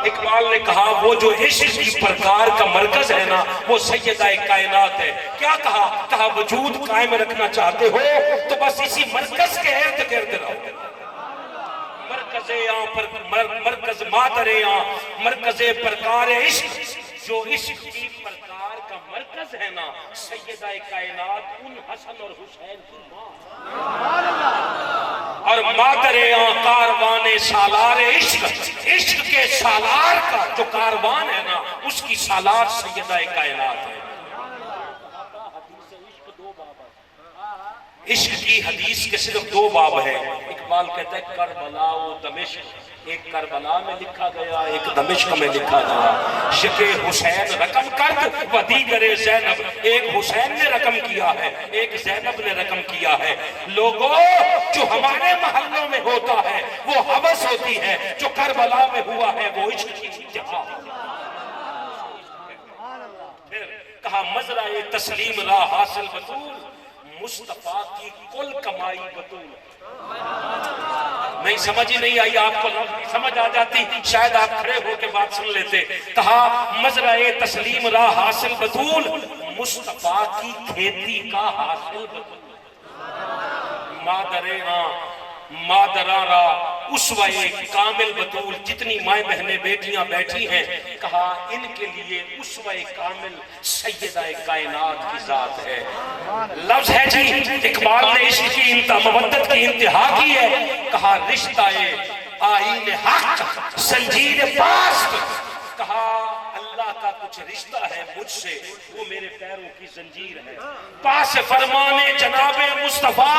इकबाल ने कहा वो जो इश्क की प्रकार का मरकज है ना, वो सैयदाए कायनात है। क्या कहा? कहा वजूद कायम रखना चाहते हो तो बस इसी मरकज के इर्द गिर्द रहो। मरकज मातरे मरकजे प्रकार इश्क, जो इश्क की प्रकार का मरकज है ना, सैयदाए कायनात उन हसन और हुसैन की मां, और मातरे कारवाने सालार इश्क, इश्क के सालार का जो कारवान है ना, उसकी सालार सैयदाए कायनात है। इश्क की हदीस के सिर्फ दो बाब है। इकबाल कहता है करबला व दमिश्क, एक करबला में लिखा गया, एक दमिश्क में लिखा गया। शिके हुसैन रकम कर वदी करे जैनब, एक हुसैन ने रकम किया है, एक जैनब ने रकम किया है। लोगों, जो हमारे महल्लों में होता है वो हवस होती है, जो करबला में हुआ है वो इश्क की इंतहा। फिर कहा मजराए तस्लीम रा हासिल बतूल, मुस्तफा की कुल कमाई बतूल। नहीं समझ ही नहीं आई आपको, समझ आ जाती शायद आप खड़े होकर बात सुन लेते। कहा मजराए तस्लीम रा हासिल बतूल, मुस्तफा की खेती का हासिल बतूल। मादरे मादरा रा उसवाए कामिल बतूल, जितनी माए बहनें बेटियां बैठी हैं, कहा इनके लिए उसवाए कामिल सैयदाए कायनात की जात है। लफ्ज है जी, इकबाल ने इश्क की मोहब्बत की इंतहा की है। कहा रिश्ताए आईन हक संजीर पास्त, कहा अल्लाह का कुछ रिश्ता है मुझसे, वो मेरे पैरों की जंजीर है। पास फरमाने जनाबे मुस्तफा,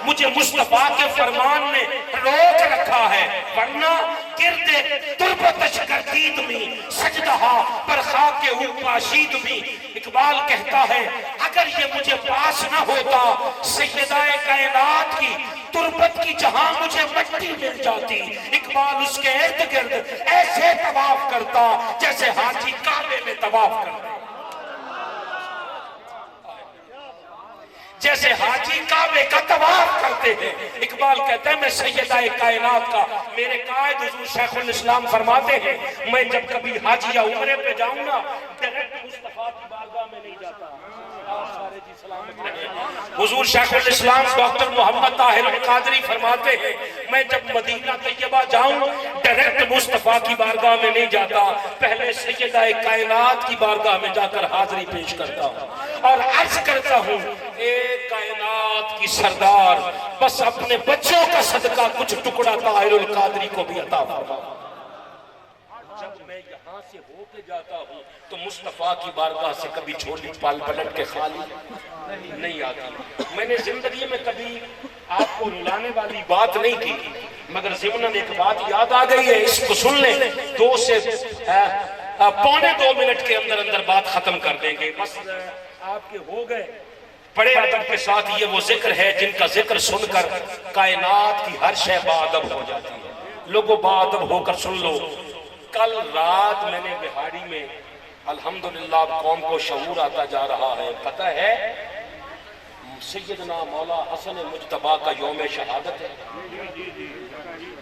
मुझे मुस्तफा के फरमान ने रोक रखा है, वरना किरदे तुरबतश करती तुम्हें सजदहा पर खाके उपाशीद में। इकबाल कहता है अगर ये मुझे पास ना होता सैयदाए कायनात की तुरबत की, जहां मुझे मट्टी मिल जाती, इकबाल उसके इर्द गिर्द ऐसे तवाफ करता जैसे हाथी काबे में तवाफ करता। जैसे हाजी काबे का तवाफ करते हैं। इकबाल कहता है मैं सैयदा कायनात का, मेरे कायद हुजूर शेखुल इस्लाम फरमाते हैं मैं जब कभी हाजी या उम्रे पे जाऊं ना, डायरेक्ट मुस्तफा की बारगाह में नहीं जाता। सारे जी सलामत रहे। हुजूर शेखुल इस्लाम डॉक्टर मोहम्मद ताहिर अल कादरी फरमाते हैं मैं जब मदीना तैयबा जाऊं डायरेक्ट मुस्तफा की बारगाह में नहीं जाता, पहले सैयदा कायनात की बारगाह में जाकर हाजिरी पेश करता हूं और अर्ज करता हूं एक कायनात की सरदार बस अपने बच्चों का सदका कुछ टुकड़ा ताहिर अल कादरी को भी अता फरमा। जब मैं यहाँ से होके जाता हूँ तो मुस्तफा की बारगाह से कभी झोली पाल पलट के खाली नहीं आती। मैंने जिंदगी में कभी आपको रुलाने वाली बात नहीं की, मगर ज़िमनन एक बात याद आ गई है, इसको सुन ले। 2 से पौने 2 मिनट के अंदर अंदर बात खत्म कर देंगे। बस आपके हो गए। बड़े अदब के साथ ये वो जिक्र है जिनका जिक्र सुनकर कायनात की हर शय बाअदब हो जाती है। लोगों बाअदब होकर सुन लो। कल रात मैंने बिहारी में अल्हम्दुलिल्लाह कौम को शऊर आता जा रहा है। पता है सैयदना मौला हसन मुज्तबा का यौम शहादत है।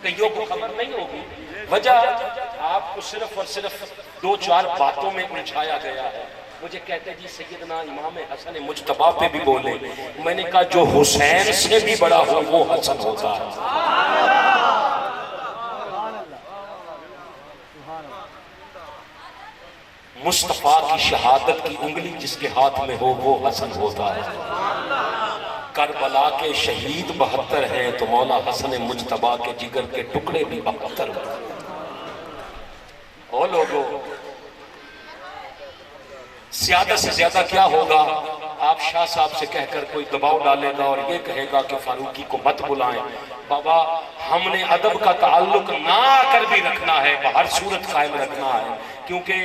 कईयों को खबर नहीं होगी, वजह आपको सिर्फ और सिर्फ 2-4 बातों में उलझाया गया है। मुझे कहते जी सैयदना इमाम हसन मुज्तबा पे भी बोले। मैंने कहा जो हुसैन से भी बड़ा हो वो हसन होता है। मुस्तफा की शहादत की उंगली जिसके हाथ में हो वो हसन होता है। करबला के शहीद 72 हैं तो मौला हसन मुज्तबा के जिगर के टुकड़े भी 72। ओ लोगों, ज्यादा से ज्यादा क्या होगा, आप शाह साहब से कहकर कोई दबाव डालेगा और ये कहेगा कि फारूकी को मत बुलाएं। बाबा हमने अदब का ताल्लुक ना कर भी रखना है, हर सूरत कायम रखना है। क्योंकि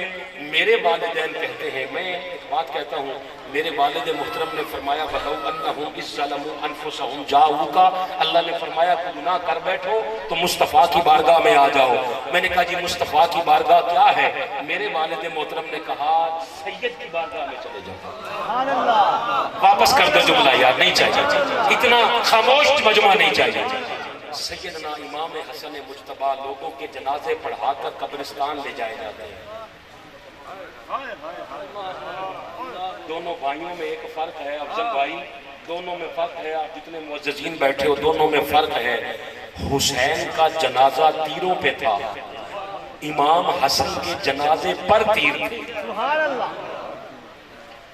मेरे वालिदैन कहते हैं, मैं एक बात कहता हूँ, मेरे वालिद मुहतरम ने फरमाया बताओ अन्नहुम इज़्ज़लमू अनफुसहुम जाऊका, अल्लाह ने फरमाया तुम गुनाह कर बैठो तो मुस्तफ़ा की बारगाह में आ जाओ। मैंने कहा जी मुस्तफ़ा की बारगाह क्या है? मेरे वालिद मोहतरम ने कहा सैयद की बारगाह में चले जाओ। वापस कर दो जुमला यार, नहीं चाहिए इतना खामोश मजमा, नहीं चाहिए। सैयदना इमाम हसन मुज्तबा लोगों के जनाजे पढ़ाकर कब्रिस्तान ले जाए जाते हैं। दोनों भाइयों में एक फर्क है अफजल भाई, दोनों में फर्क है। आप जितने मुअज्जिज़ीन बैठे हो दोनों में फर्क है। हुसैन का जनाजा तीरों पे था, इमाम हसन के जनाजे पर तीर थे।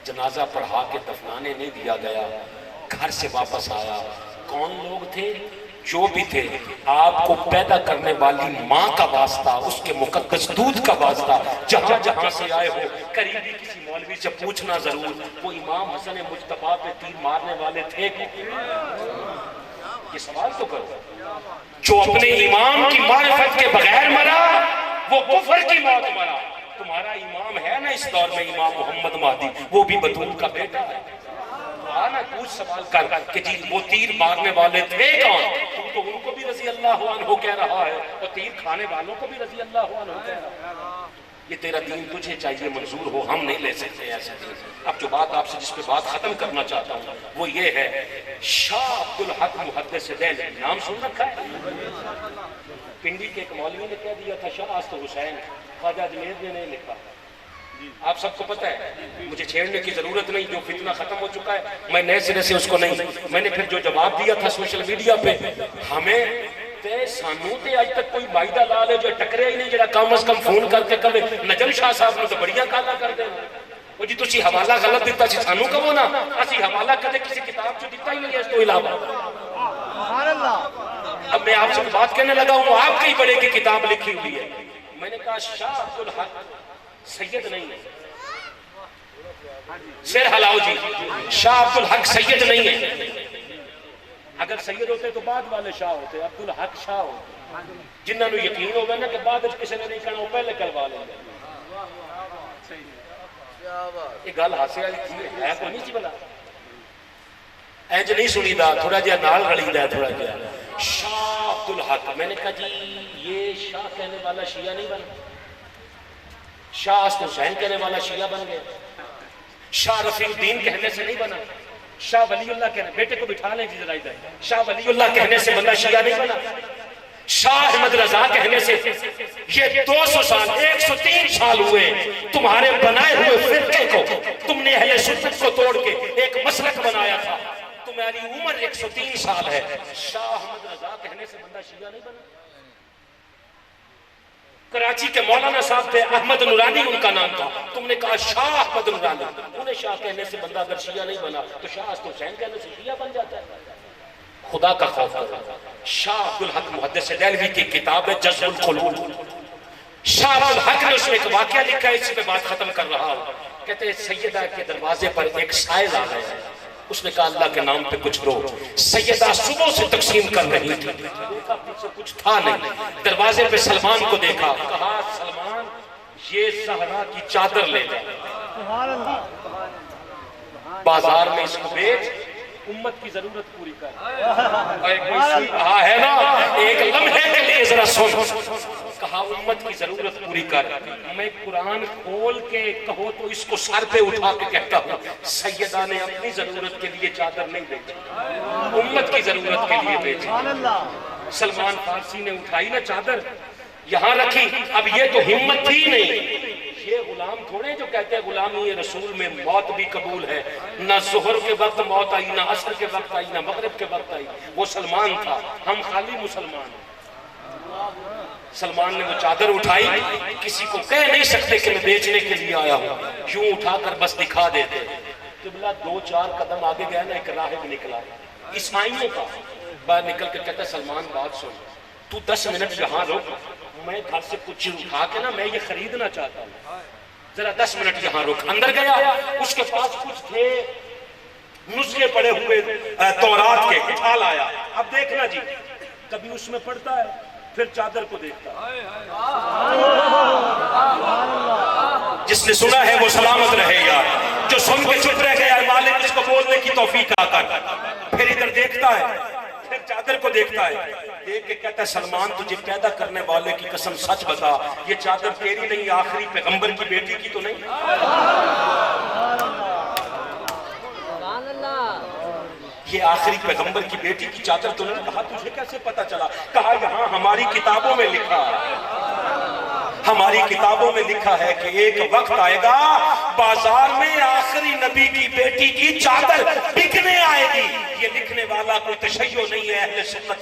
जनाजा पढ़ा के दफनाने नहीं दिया गया, घर से वापस आया। कौन लोग थे? जो भी थे, आपको पैदा करने वाली माँ का वास्ता, उसके मुकद्दस दूध का वास्ता, जहां जहां से आए हो करीबी किसी मौलवी से पूछना जरूर, वो इमाम हसन मुज्तबा पे तीर मारने वाले थे? ये सवाल तो करो। जो अपने इमाम की मारिफत के बगैर मरा वो कुफर की मौत मरा। तुम्हारा इमाम है ना इस दौर में, इमाम मोहम्मद महदी, वो भी बतूल का बेटा है। ना कुछ सवाल कर कि जी वो तीर मारने वाले थे कौन? तुम तो उनको भी रजी अल्लाह अन्हु कह रहा है और तीर खाने वालों को भी रजी अल्लाह अन्हु कह रहा है। ये तेरा दीन तुझे चाहिए मंजूर हो, हम नहीं ले सकते ऐसा चीज। अब जो बात आपसे जिस पे बात खत्म करना चाहता हूँ वो ये है, शाह अब्दुल हक मुहद्दिस दिल्ली, नाम सुन रखा है? पिंडी के एक मौलवी ने कह दिया था शाह आज तो हुसैन, ख्वाजा अजमेर ने नहीं लिखा। आप सबको पता है, मुझे छेड़ने की जरूरत नहीं, जो फितना खत्म हो चुका है मैं नए सिरे से उसको नहीं। मैंने फिर जो जवाब दिया था सोशल मीडिया पे, हमें सानू ते आज तक कोई वायदा ला ले जो टकरे ही नहीं, जरा कम अज कम फोन करके कहे नजम शाह साहब ने तो बढ़िया गाला कर दे वो जी तुसी हवाला गलत दिता सी, सानू कहो ना, असि हवाला कदे किसी किताब चो दिता ही नहीं है। इस तो इलावा अब मैं आपसे बात कहने लगा हूँ, आपके ही बड़े की किताब लिखी हुई है। मैंने कहा शाह अब्दुल हक सैयद नहीं है, सिर हलाओ जी, शाह अब्दुल हक सैयद नहीं है। अगर सैयद होते तो बाद वाले शाह होते, अब्दुल हक शाह होते। जिन्होंने यकीन होगा ना कि बाद किसी ने नहीं करना, पहले करवा लेंगे। ये गल हासे वाली है तो नहीं सी भला, इंज नहीं सुनीदा, थोड़ा जिहा नाल रलीदा है थोड़ा जिहा। शाह अब्दुल हक, मैंने कहा जी ये शाह कहने वाला शिया नहीं बना, शाह हुसैन कहने वाला शिया बन गया। शाह रफीउद्दीन कहने से नहीं बना, शाह वलीउल्लाह कहने, बेटे को बिठा लें जरा इधर, शाह वलीउल्लाह कहने से बंदा शिया नहीं बना। शाह अहमद रजा कहने से ये 200 साल 103 साल हुए तुम्हारे बनाए हुए फिरके को तुमने अहले सुन्नत को तोड़ के एक मसलक बनाया था, तुम्हारी उम्र 103 साल है। शाह अहमद रजा कहने से बंदा शिया नहीं बना। कराची के मौलाना साहब थे, अहमद नूरानी उनका नाम था, तुमने कहा शाह अहमद नूरानी, उन्हें शाह कहने से बंदा अगर शिया नहीं बना तो शाह अब्दुल हुसैन कहने से शिया बन जाता है। खुदा का खौफ करो। शाह अब्दुल हक मुहद्दिस देहलवी की किताब है जज़्बुल क़ुलूब, शाह अब्दुल हक ने उसमें एक वाकया लिखा है, इसी पे बात खत्म कर रहा हूं। कहते हैं सैयदा के दरवाजे पर एक साइल आ गया, उसने कहा अल्लाह के नाम पे कुछ दो। सैयदा सुबह से तकसीम कर रही थी, देखा पीछे कुछ था नहीं, दरवाजे पे सलमान को देखा, कहा सलमान ये ज़हरा की चादर ले जा, बाजार में इसको बेच, उम्मत की जरूरत पूरी कर। कहा है ना, एक लम्हे के लिए जरा सुन, कहा उम्मत की जरूरत पूरी कर। मैं कुरान खोल के कहो तो इसको सर पे उठा के कहता हूँ, सैयदा ने अपनी जरूरत के लिए चादर नहीं बेची, उम्मत की जरूरत के लिए बेची। सलमान फारसी ने उठाई ना चादर, यहाँ रखी। अब ये तो हिम्मत थी नहीं, ये गुलाम थोड़े जो कहते हैं गुलामी रसूल में मौत भी कबूल है, ना जोहर के वक्त मौत आई, ना असर के वक्त आई, ना मगरिब के वक्त आई। वो सलमान था, हम खाली मुसलमान। सलमान ने वो चादर उठाई, किसी को कह नहीं सकते कि मैं बेचने के लिए आया हूँ, यूं उठाकर बस दिखा देते। किबला 2-4 कदम आगे गया ना, एक राहिब निकला ईसाइयों का, बाहर निकल के कहता सलमान बात सुन, तू 10 मिनट यहाँ रुक, मैं घर से कुछ उठा के ना मैं ये खरीदना चाहता हूँ, जरा 10 मिनट यहाँ रुक। अंदर गया, उसके पास कुछ थे नुस्खे पड़े हुए तौरात के, उठा लाया। अब देखना जी, कभी उसमें पढ़ता है फिर चादर को देखता है। जिसने सुना है वो सलामत रहेगा, जो सुन के चुप रह गया मालिक उसको बोलने की तौफीक आकर। फिर इधर देखता है, फिर चादर को देखता है, देख के कहता है सलमान तुझे पैदा करने वाले की कसम सच बता, ये चादर तेरी नहीं, आखिरी पैगंबर की बेटी की तो नहीं? ये आखिरी पैगंबर की बेटी की चादर तो नहीं? कहा तुझे कैसे पता चला? कहा यहाँ हमारी किताबों में लिखा है, हमारी किताबों में लिखा है कि एक वक्त आएगा बाजार में आखिरी नबी की बेटी की चादर बिकने आएगी। ये लिखने वाला कोई तशय्यो नहीं है, अहले सुन्नत।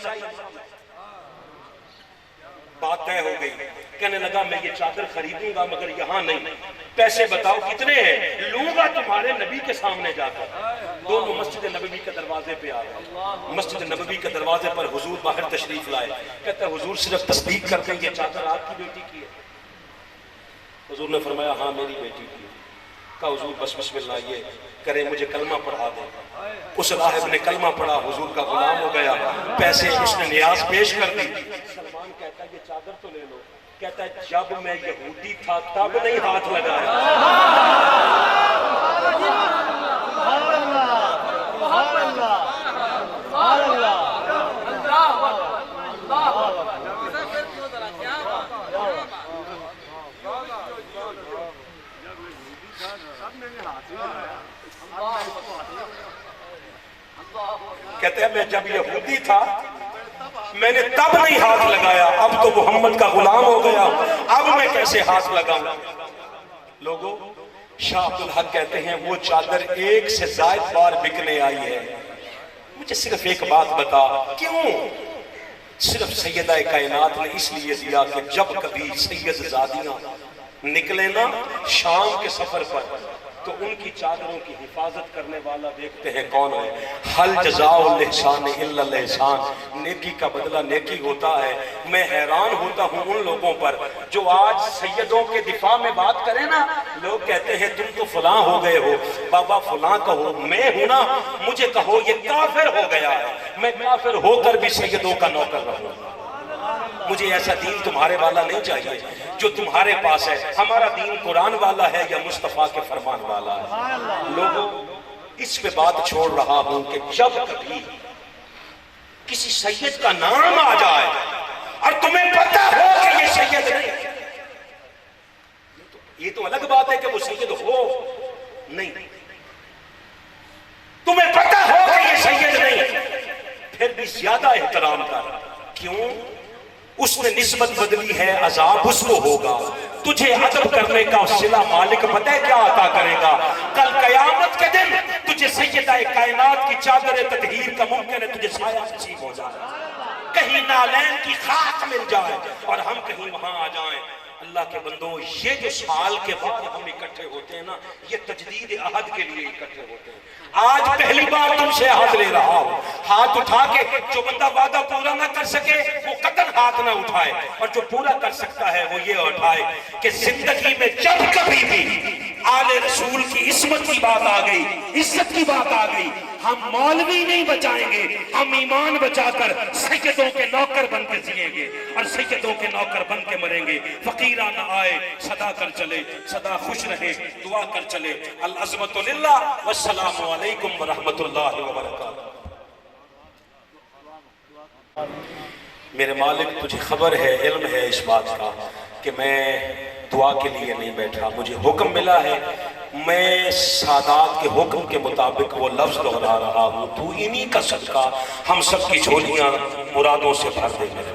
बात तय हो गई। कहने लगा मैं ये चादर खरीदूंगा मगर यहाँ नहीं, पैसे बताओ कितने हैं, लूंगा तुम्हारे नबी के सामने जाकर। दोनों मस्जिद नबवी के दरवाजे पे आ गए। मस्जिद नबवी के दरवाजे पर हुजूर बाहर तशरीफ लाए। कहते हैं हुजूर सिर्फ तस्दीक कर दें ये चादर आपकी बेटी की है? हुजूर ने फरमाया हाँ मेरी बेटी की है। कहा हुजूर बस बिस्मिल्लाह ये करे, मुझे कलमा पढ़ा दे। उस राहिब ने कलमा पढ़ा, हुजूर का गुलाम हो गया। पैसे उसने नियाज पेश कर दी। सलमान कहता है ये चादर तो ले लो। कहता है जब मैं यहूदी था तब नहीं हाथ लगाया। कहते हैं मैं जब यहूदी था मैंने तब नहीं हाथ लगाया, अब तो मोहम्मद का गुलाम हो गया, अब मैं कैसे हाथ लगाऊं? लोगों, शाह अब्दुल हक कहते हैं वो चादर 1 से ज़ायद बार बिकने आई है। मुझे सिर्फ एक बात बता, क्यों? सिर्फ सैयदा कायनात ने इसलिए दिया कि जब कभी सैयद ज़ादियां निकले ना शाम के सफर पर तो उनकी चादरों की हिफाजत करने वाला देखते हैं कौन है। हल जज़ाउल इहसान इल्लल इहसान, नेकी का बदला नेकी होता है। मैं हैरान होता हूँ उन लोगों पर जो आज सैयदों के दिफा में बात करें ना, लोग कहते हैं तुम तो फलां हो गए हो। बाबा फलां कहो, मैं हूं ना, मुझे कहो ये काफिर हो गया है। मैं काफिर होकर भी सैयदों का नौकर रहूं। मुझे ऐसा दीन तुम्हारे वाला नहीं चाहिए जो तुम्हारे पास है। हमारा दीन कुरान वाला है या मुस्तफा के फरमान वाला है? लोगों, इस पे बात छोड़ रहा हूं कि जब कभी किसी सैयद का नाम आ जाए और तुम्हें पता हो कि ये सैयद नहीं, ये तो अलग बात है कि वो सैयद हो नहीं, तुम्हें पता भी ज्यादा एहतराम कर। क्यों? उसने निस्बत बदली है, अजाब उसको होगा। तुझे अदब करने का सिला मालिक पता है क्या अता करेगा? कल कयामत के दिन तुझे सैयदा कायनात की चादर तदहीर का मुमकिन है तुझे साया नसीब हो जाए, कहीं नालैन की खाक मिल जाए और हम कहीं वहां आ जाएं। अल्लाह के बंदो, ये जो साल के बाद हम इकट्ठे होते हैं ना, ये तजदीद अहद के लिए इकट्ठे होते हैं। आज पहली बार तुमसे हाथ ले रहा हूं, हाथ उठा के जो बंदा वादा पूरा ना कर सके वो कतई हाथ ना उठाए, और जो पूरा कर सकता है वो ये उठाए कि जिंदगी में जब कभी भी आले रसूल की इस्मत की बात आ गई, इज्जत की बात आ गई, हम मौलवी नहीं बचाएंगे, हम ईमान बचाकर सैयदों के नौकर बन के जिएंगे और सैयदों के नौकर बन के मरेंगे। फकीरा न आए सदा कर चले, सदा खुश रहे दुआ कर चले। अल अज़मतु लिल्लाह वस्सलामु अलैकुम व रहमतुल्लाहि व बरकातहू। मेरे मालिक, तुझे खबर है, इल्म है इस बात का कि मैं दुआ के लिए नहीं बैठा, मुझे हुक्म मिला है, मैं सादात के हुक्म के मुताबिक वो लफ्ज दोहरा रहा हूँ। तू इन्हीं का सदका हम सब की झोलियां मुरादों से भर दे मेरे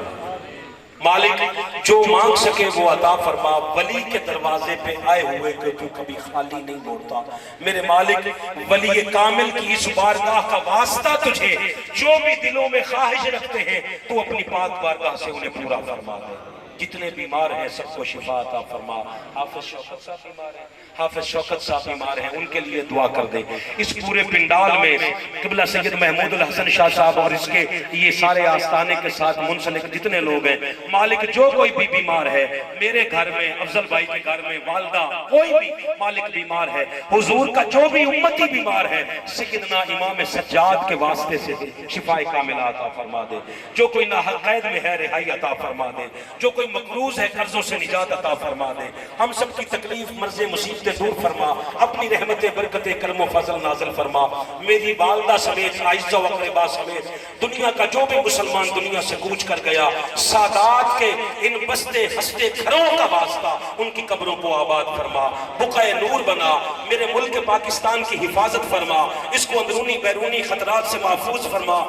मालिक, जो मांग सके वो अता फरमा। वली के दरवाजे पे आए हुए को तू कभी खाली नहीं मोड़ता मेरे मालिक। वली कामिल की इस बारगाह का वास्ता तुझे, जो भी दिलों में ख्वाहिश रखते हैं तू अपनी पाक बारगाह से उन्हें पूरा फरमा दे। जितने बीमार हैं सबको शिफा अता फरमा। हाफिज शौकत साहब बीमार हैं, हाफिज शौकत साहब बीमार हैं, उनके लिए दुआ कर दे। इस पूरे पिंडाल में क़िबला सैयद महमूद अल हसन शाह साहब और इसके ये सारे आस्थाने के साथ मुंसलिक जितने लोग हैं मालिक, जो कोई भी बीमार है, मेरे घर में, अफजल भाई के घर में, वालदा कोई भी मालिक बीमार है, हुजूर का जो भी उम्मती बीमार है, सैयदना इमाम सज्जाद के वास्ते से शिफाए कामिला अता फरमा दे। जो कोई नाहक कैद में है रिहाई अता फरमा दे। जो कोई मकरूज है कर्जों से निजात अता फरमा दे। हम सब की तकलीफ मर्ज़े मुसीबतें दूर फरमा, अपनी रहमतें बरकतें करम फजल नाज़िल फरमा। मेरी वालदा समेत, आइज़ा व अक़रबा समेत दुनिया का जो भी मुसलमान दुनिया से कूच कर गया, सादात के इन बस्ते हंसते घरों का वास्ता उनकी कब्रों को आबाद फरमा, बुक़ाए नूर बना। मेरे मुल्क पाकिस्तान की हिफाजत फरमा, इसको अंदरूनी बैरूनी खतरात से महफूज फरमा।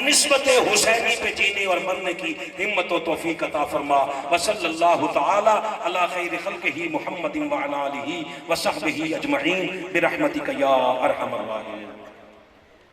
निस्बत हुसैनी पे जीने और मरने की हिम्मत व तौफीक अता फरमा। वसल्लल्लाहु तआला अला खैरि खल्क़िही मुहम्मदिन व अला आलिही व सहबिही अजमईन बिरहमतिका या अरहमर राहिमीन।